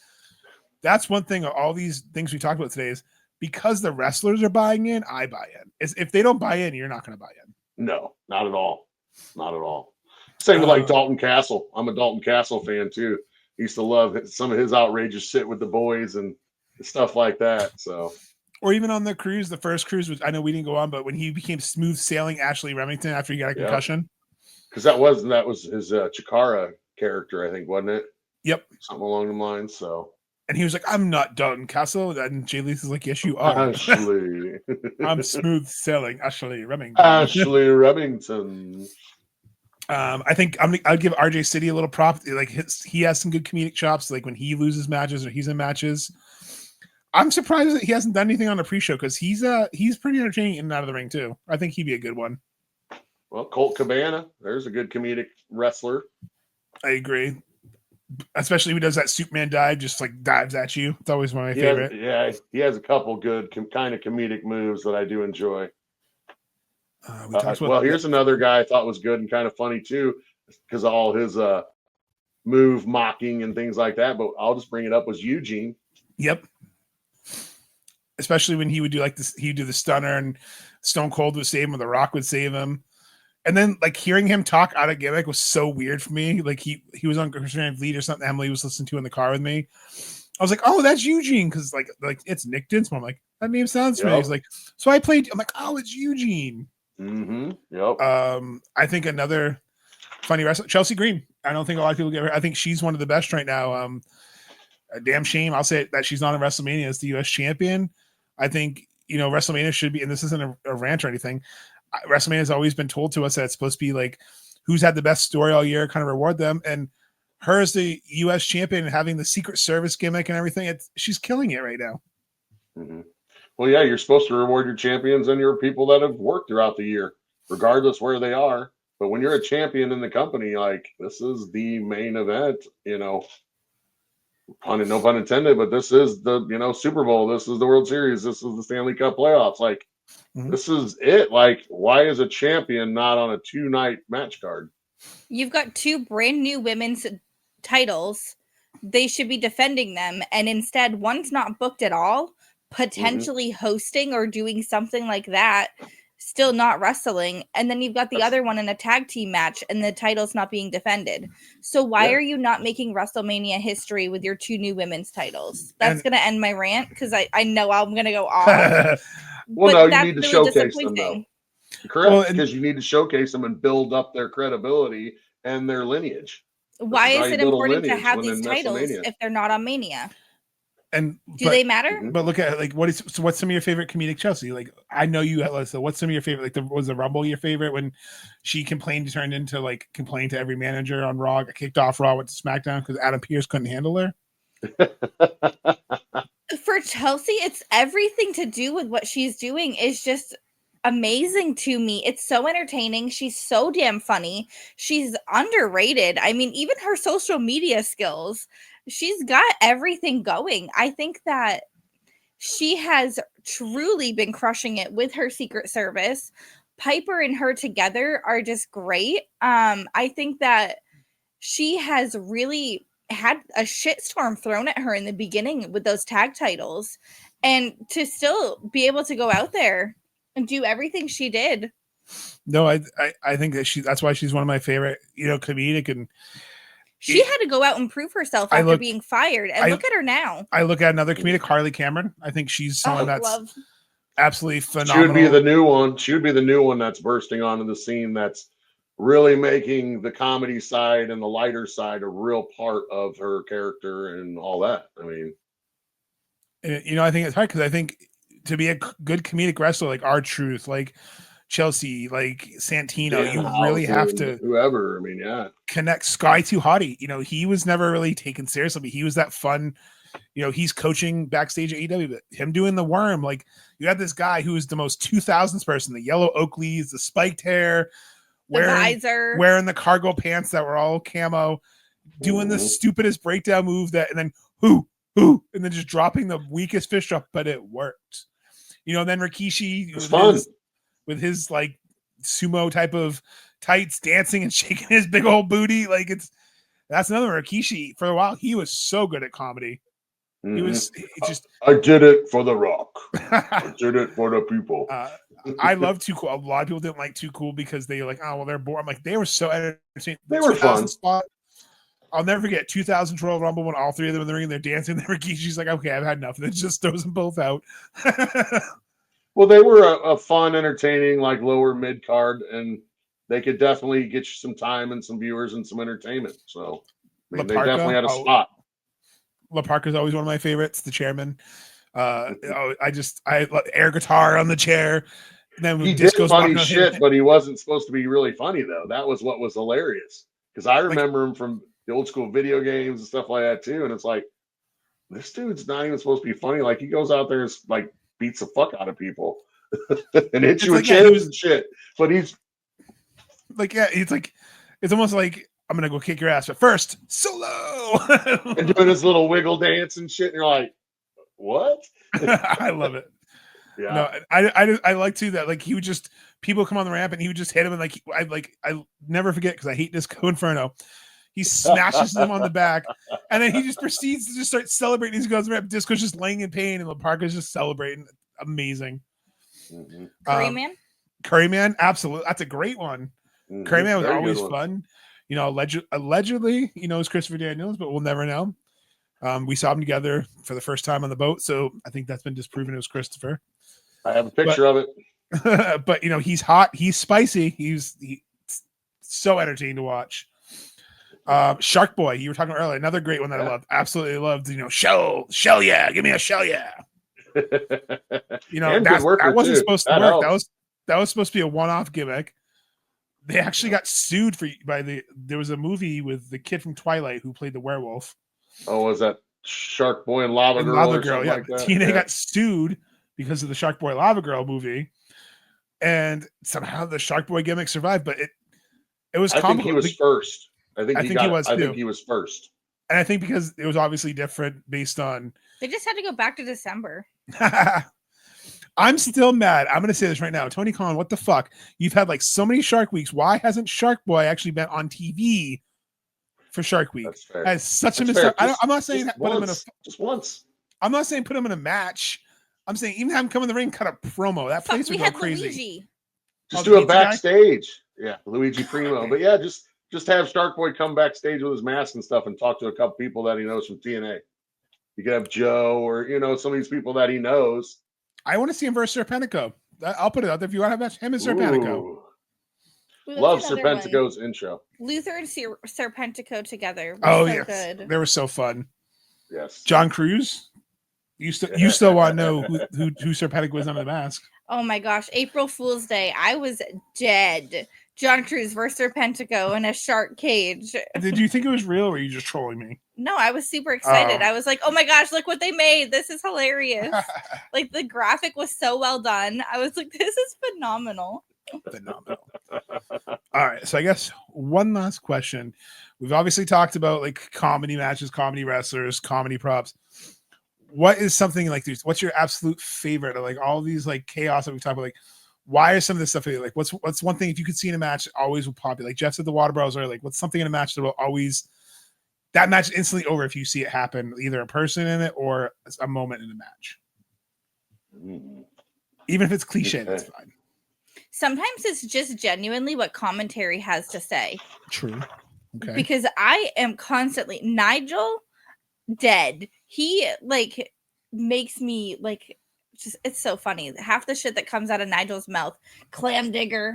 that's one thing. All these things we talked about today is because the wrestlers are buying in, I buy in. If they don't buy in, you're not going to buy in. No, not at all. Not at all. Same with like Dalton Castle. I'm a Dalton Castle fan too. Used to love some of his outrageous shit with the boys and stuff like that. So, or even on the cruise, the first cruise, which I know we didn't go on, but when he became smooth sailing Ashley Remington after he got a concussion, because that was his Chikara character, I think, wasn't it? Yep, something along the lines. So, and he was like, "I'm not Dalton Castle," and Jay Lethal is like, "Yes, you are." Ashley, I'm smooth sailing Ashley Remington. Ashley Remington. I think I'd give RJ City a little prop. Like he has some good comedic chops. Like when he loses matches or he's in matches. I'm surprised that he hasn't done anything on the pre-show, because he's pretty entertaining in and out of the ring too. I think he'd be a good one. Well, Colt Cabana, there's a good comedic wrestler. I agree, especially when he does that Superman dive, just like dives at you. It's always one of my favorite. He has a couple good kind of comedic moves that I do enjoy. Here's another guy I thought was good and kind of funny too, because of all his move mocking and things like that. But I'll just bring it up, was Eugene. Yep. Especially when he would do like this, he'd do the stunner and Stone Cold would save him or The Rock would save him. And then like hearing him talk out of gimmick was so weird for me. Like he was on Christian Lead or something Emily was listening to in the car with me. I was like, oh, that's Eugene, because like it's Nick Dinsmore. I'm like, that name sounds familiar. He's like, so I played. I'm like, oh, it's Eugene. Mm-hmm. Yep. I think another funny wrestler, Chelsea Green. I don't think a lot of people get her. I think she's one of the best right now. A damn shame. I'll say that she's not in WrestleMania as the U.S. champion. I think, WrestleMania should be, and this isn't a rant or anything, WrestleMania has always been told to us that it's supposed to be like who's had the best story all year, kind of reward them. And her as the U.S. champion and having the Secret Service gimmick and everything, she's killing it right now. Mm-hmm. Well, yeah, you're supposed to reward your champions and your people that have worked throughout the year, regardless where they are. But when you're a champion in the company, like this is the main event, no pun intended, but this is the, Super Bowl. This is the World Series. This is the Stanley Cup playoffs. Like, This is it. Like, why is a champion not on a 2-night match card? You've got 2 brand new women's titles. They should be defending them. And instead, one's not booked at all, potentially hosting or doing something like that, still not wrestling. And then you've got the other one in a tag team match and the title's not being defended. So why are you not making WrestleMania history with your 2 new women's titles? That's going to end my rant, because I know I'm going to go off. Well, no, you need to showcase them though. Correct, because you need to showcase them and build up their credibility and their lineage. Why is it important to have these titles if they're not on Mania? And do they matter? But look at like what's some of your favorite comedic Chelsea? Like I know you, Alyssa. What's some of your favorite? Like was the Rumble your favorite when she turned into like complain to every manager on Raw, got kicked off Raw, went to SmackDown because Adam Pearce couldn't handle her? For Chelsea, it's everything to do with what she's doing is just amazing to me. It's so entertaining. She's so damn funny. She's underrated. I mean, even her social media skills, she's got everything going. I think that she has truly been crushing it with her Secret Service. Piper and her together are just great. I think that she has really had a shitstorm thrown at her in the beginning with those tag titles, and to still be able to go out there and do everything she did. No, I think that that's why she's one of my favorite, comedic, and she had to go out and prove herself after being fired. And look at her now. I look at another comedic, Harley Cameron. I think she's someone that's absolutely phenomenal. She would be the new one. She would be the new one that's bursting onto the scene. That's really making the comedy side and the lighter side a real part of her character and all that. I mean, I think it's hard because I think to be a good comedic wrestler like R-Truth, like Chelsea, like Santino, you really have to whoever. I mean, yeah, connect. Sky Too Hottie, he was never really taken seriously, but he was that fun. He's coaching backstage at AEW, but him doing the worm, like you had this guy who was the most 2000s person, the yellow Oakleys, the spiked hair, wearing the cargo pants that were all camo, doing the stupidest breakdown move and then who, and then just dropping the weakest fish drop, but it worked. Then Rikishi with his like sumo type of tights, dancing and shaking his big old booty. Like that's another Rikishi. For a while, he was so good at comedy. He was I did it for the Rock. I did it for the people. I love Too Cool. A lot of people didn't like Too Cool because they were like, oh well, they're bored. I'm like, they were so entertaining. They were fun. I'll never forget 2000 Royal Rumble when all three of them in the ring, they're dancing. Then Rikishi's like, okay, I've had enough. And then just throws them both out. Well, they were a fun, entertaining, like lower mid card, and they could definitely get you some time and some viewers and some entertainment. So they definitely had a spot. La Parka's always one of my favorites, the chairman. I love air guitar on the chair. And then he did funny shit, but he wasn't supposed to be really funny though. That was what was hilarious because I remember him from the old school video games and stuff like that too. And it's like, this dude's not even supposed to be funny. Like he goes out there and like beats the fuck out of people and hits you with chairs and shit. But he's like, it's almost like, I'm going to go kick your ass, but first, solo! And doing his little wiggle dance and shit, and you're like, what? I love it. Yeah. No, I like to that. Like, he would just, people come on the ramp, and he would just hit him, and I never forget, because I hate Disco Inferno. He smashes them on the back, and then he just proceeds to just start celebrating as he goes around. Disco's just laying in pain, and La Parka's just celebrating. Amazing. Curryman? Curryman, absolutely. That's a great one. Curryman was always fun. Allegedly, it's Christopher Daniels, but we'll never know. We saw him together for the first time on the boat, so I think that's been disproven it was Christopher. I have a picture of it. But he's hot, he's spicy, he's so entertaining to watch. Shark Boy, you were talking about earlier, another great one that I loved. Absolutely loved, shell yeah, give me a shell yeah. That wasn't supposed to work. That was supposed to be a one-off gimmick. They actually got sued there was a movie with the kid from Twilight who played the werewolf. Oh, was that Shark Boy and Lava Girl? Lava Girl, yeah. Like TNA got sued because of the Shark Boy Lava Girl movie. And somehow the Shark Boy gimmick survived, but it was complicated. I think he was first. I think he was first. And I think because it was obviously different based on they just had to go back to December. I'm still mad. I'm going to say this right now. Tony Khan, what the fuck? You've had like so many Shark Weeks. Why hasn't Shark Boy actually been on TV for Shark Week? That's fair. As such a mistake. I'm not saying put him in just once. I'm not saying put him in a match. I'm saying even have him come in the ring, cut a promo. That place would go crazy. Luigi. Just do a backstage. Guy? Yeah, Luigi Primo. But yeah, just have Shark Boy come backstage with his mask and stuff and talk to a couple people that he knows from TNA. You could have Joe or some of these people that he knows. I want to see him versus Serpentico. I'll put it out there if you want to have a match. Him and Serpentico. Ooh. Ooh, Love that's another one. Serpentico's intro. Luther and Serpentico together. Oh so yes, good. they were so fun. Yes. John Cruz. You still want to know who Serpentico was under the mask? Oh my gosh, April Fool's Day. I was dead. John Cruz versus Serpentico in a shark cage. Did you think it was real or were you just trolling me? No, I was super excited. Oh. I was like, oh my gosh, look what they made. This is hilarious. Like the graphic was so well done. I was like, this is phenomenal. Phenomenal. All right. So I guess one last question. We've obviously talked about like comedy matches, comedy wrestlers, comedy props. What is something like this? What's your absolute favorite of like all these like chaos that we talked about? Like, why is some of this stuff like what's one thing if you could see in a match always will pop you? Like Jeff said, the water bros are like, what's something in a match that will always that match is instantly over if you see it happen, either a person in it or a moment in the match. Even if it's cliche, that's fine. Sometimes it's just genuinely what commentary has to say. True. Okay. Because I am constantly Nigel dead. He like makes me like just it's so funny. Half the shit that comes out of Nigel's mouth, clam digger,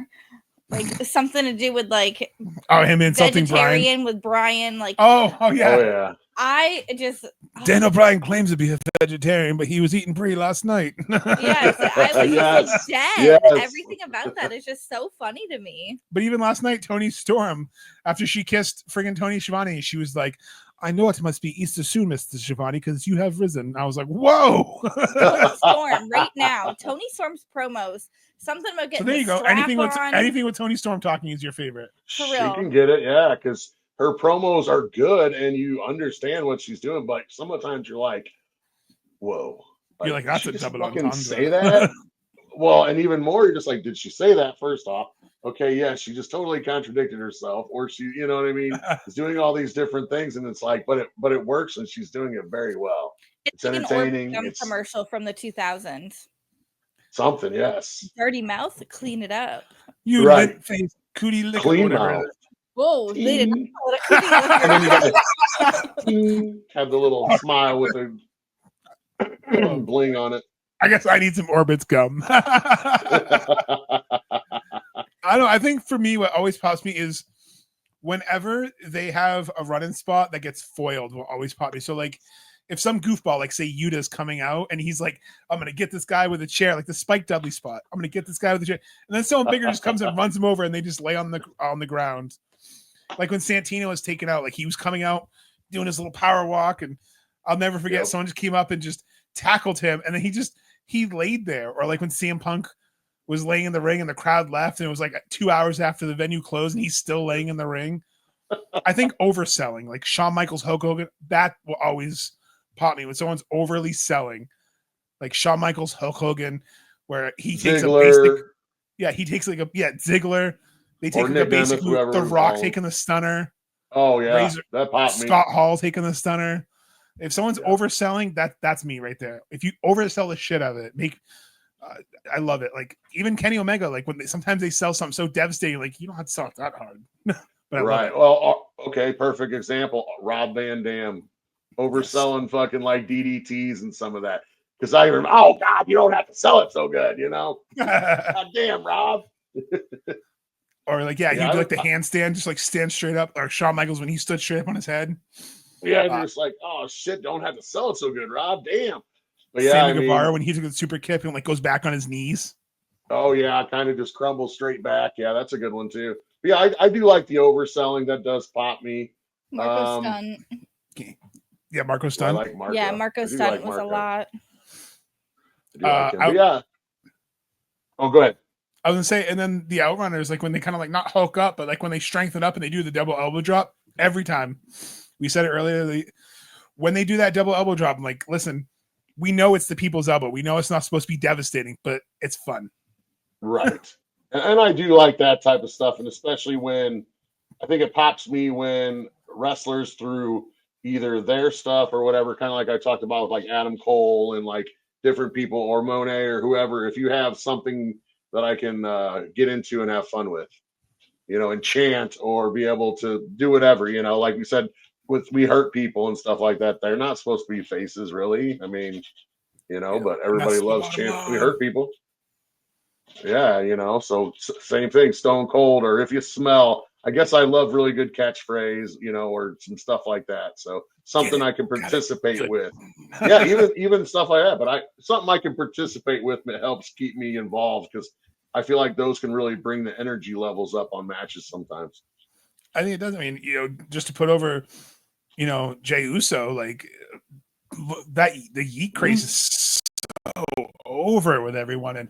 like something to do with like him and something vegetarian Brian with Brian. Like oh yeah. Oh yeah. I just Dan O'Brien claims to be a vegetarian, but he was eating brie last night. yes, I was Yes. just dead. Yes. Everything about that is just so funny to me. But even last night, Tony Storm, after she kissed friggin' Tony Schiavone, she was like, I know it must be Easter soon, Mr. Schiavone, because you have risen. I was like, whoa. Tony Storm right now. Tony Storm's promos. Something about getting So there you go. on. Anything with Tony Storm talking is your favorite. For She real. can get it, yeah, because her promos are good and you understand what she's doing, but sometimes you're like, whoa. You're like, that's did a she double fucking entendre. say that? Well, and even more, you're just like, did she say that first off? Okay, yeah, she just totally contradicted herself, or she, you know what I mean, is doing all these different things, and it's like, but it works, and she's doing it very well. It's like entertaining. An It's commercial from the 2000s. something, yes. Dirty mouth, clean it up. You Right. lit face, cootie lick, Clean whatever. mouth. Whoa, they did Ting. not call it a cookie And then you licker. got to have the little smile with a bling on it. I guess I need some Orbitz gum. I don't know. I think for me, what always pops me is whenever they have a run-in spot that gets foiled will always pop me. So like if some goofball, like say Yuta's coming out and he's like, I'm going to get this guy with a chair, like the Spike Dudley spot. I'm going to get this guy with a chair. And then someone bigger just comes and runs him over and they just lay on the ground. Like when Santino was taken out, like he was coming out doing his little power walk. And I'll never forget, someone just came up and just tackled him. And then he laid there. Or like when CM Punk was laying in the ring and the crowd left and it was like 2 hours after the venue closed and he's still laying in the ring. I think overselling, like Shawn Michaels, Hulk Hogan, that will always pop me when someone's overly selling, like Shawn Michaels, Hulk Hogan, where he takes Ziggler. Ziggler. They take Or like Nick a basic Nemeth, move. whoever The was Rock on. taking the stunner. Oh yeah, Razor, that popped me. Scott Hall taking the stunner. If someone's overselling, that's me right there. If you oversell the shit out of it, I love it. Like even Kenny Omega, like when sometimes they sell something so devastating, like you don't have to sell it that hard. But right. Well, okay, perfect example. Rob Van Dam overselling fucking like DDTs and some of that. Because I remember, oh God, you don't have to sell it so good, you know? God damn, Rob. Or like, you do like the handstand, just like stand straight up. Or Shawn Michaels when he stood straight up on his head. Yeah, you're just like, oh shit, don't have to sell it so good, Rob. Damn. But yeah, Sammy Guevara when he took the super kick and like goes back on his knees. Oh yeah, kind of just crumbles straight back. Yeah, that's a good one too. But yeah, I do like the overselling. That does pop me. Marco Stunt. Yeah, Marco Stunt. I like Marco. Yeah, Marco Stunt was a lot. I do like him. But yeah. Oh, go ahead. I was gonna say, and then the Outrunners, like when they kind of like not hulk up, but like when they strengthen up and they do the double elbow drop every time. We said it earlier. When they do that double elbow drop, I'm like, listen, we know it's the people's elbow. We know it's not supposed to be devastating, but it's fun. Right. And I do like that type of stuff. And especially when I think it pops me when wrestlers through either their stuff or whatever, kind of like I talked about with like Adam Cole and like different people or Monet or whoever, if you have something that I can get into and have fun with, you know, and chant or be able to do whatever, you know, like we said, we hurt people and stuff like that. They're not supposed to be faces, really. I mean, you know, but everybody loves chanting. We hurt people. Yeah, so same thing, Stone Cold, or if you smell. I guess I love really good catchphrase, or some stuff like that. So something I can Got it. participate Good. with. Yeah, even stuff like that. But something I can participate with that helps keep me involved, because I feel like those can really bring the energy levels up on matches sometimes. I think it does. I mean, just to put over, Jey Uso, like that, the yeet craze is so over with everyone. And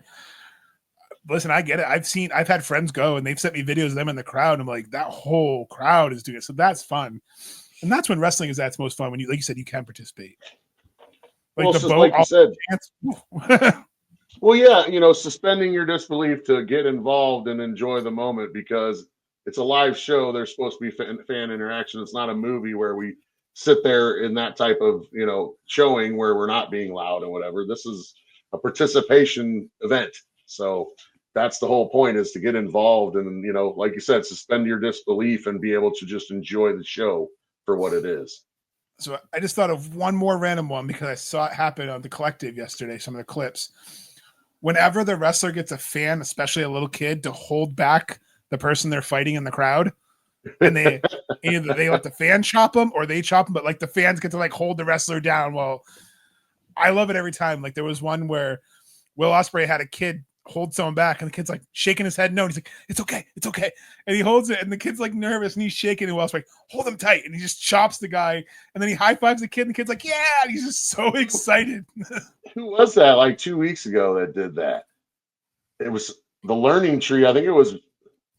listen, I get it. I've had friends go and they've sent me videos of them in the crowd. And I'm like, that whole crowd is doing it. So that's fun. And that's when wrestling is at its most fun. When like you said, you can participate. Like Well, the it's just boat, like you said. dance. Well, yeah, suspending your disbelief to get involved and enjoy the moment, because it's a live show. There's supposed to be fan interaction. It's not a movie where we sit there in that type of, showing where we're not being loud and whatever. This is a participation event. So that's the whole point, is to get involved and, like you said, suspend your disbelief and be able to just enjoy the show for what it is. So I just thought of one more random one because I saw it happen on the Collective yesterday, some of the clips. Whenever the wrestler gets a fan, especially a little kid, to hold back the person they're fighting in the crowd, and they either they let the fan chop them or they chop them, but like the fans get to like hold the wrestler down. Well, I love it every time. Like there was one where Will Ospreay had a kid hold someone back, and the kid's like shaking his head no, and he's like, it's okay, and he holds it, and the kid's like nervous and he's shaking, and Will Ospreay, hold him tight, and he just chops the guy, and then he high fives the kid, and the kid's like, yeah, and he's just so excited. Who was that like 2 weeks ago that did that? It was the Learning Tree. I think it was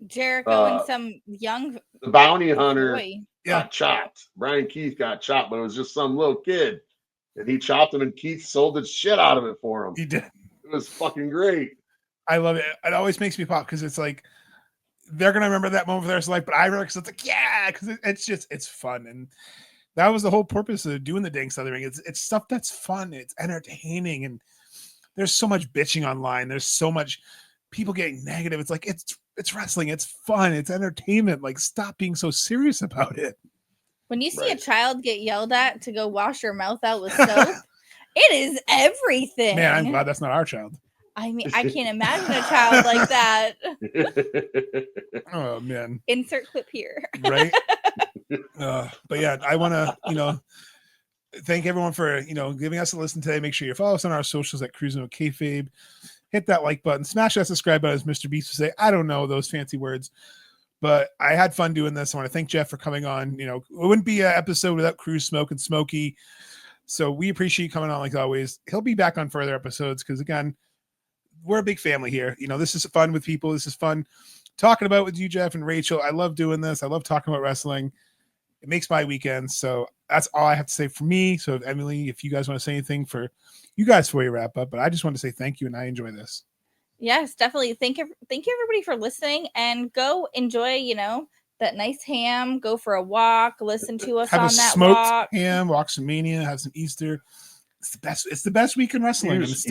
Jericho and some young the bounty hunter boy. got chopped. Brian Keith got chopped, but it was just some little kid, and he chopped him, and Keith sold the shit out of it for him. He did. It was fucking great. I love it. It always makes me pop because it's like they're gonna remember that moment for their rest of life, but I remember because it's like, yeah, because it's fun, and that was the whole purpose of doing the Dank Southern Ring. It's stuff that's fun, it's entertaining, and there's so much bitching online. There's so much people getting negative. It's like it's wrestling, it's fun, it's entertainment. Like, stop being so serious about it. When you see a child get yelled at to go wash your mouth out with soap, it is everything. Man, I'm glad that's not our child. I mean, I can't imagine a child like that. Oh man. Insert clip here. Right. But yeah, I want to, thank everyone for, giving us a listen today. Make sure you follow us on our socials at Cruising with Kayfabe. Hit that like button, smash that subscribe button, as Mr. Beast would say. I don't know those fancy words, but I had fun doing this. I want to thank Jeff for coming on. It wouldn't be an episode without Cruise, Smoke, and Smokey. So we appreciate you coming on like always. He'll be back on further episodes because, again, we're a big family here. This is fun with people. This is fun talking about with you, Jeff and Rachel. I love doing this. I love talking about wrestling. It makes my weekends. So that's all I have to say for me. So Emily, if you guys want to say anything for you guys before you wrap up, but I just want to say thank you, and I enjoy this. Yes, definitely. Thank you everybody for listening, and go enjoy, that nice ham. Go for a walk. Listen to us have on a that smoked walk. ham, walk some Mania, have some Easter. It's the best week in wrestling. Use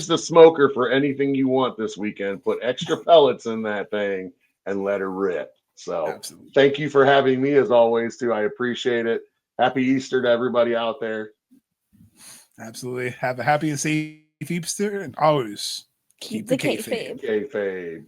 the smoker for anything you want this weekend. Put extra pellets in that thing and let her rip. So absolutely. Thank you for having me as always too. I appreciate it. Happy Easter to everybody out there. Absolutely. Have a happy and safe Easter, and always keep the kayfabe. Kayfabe.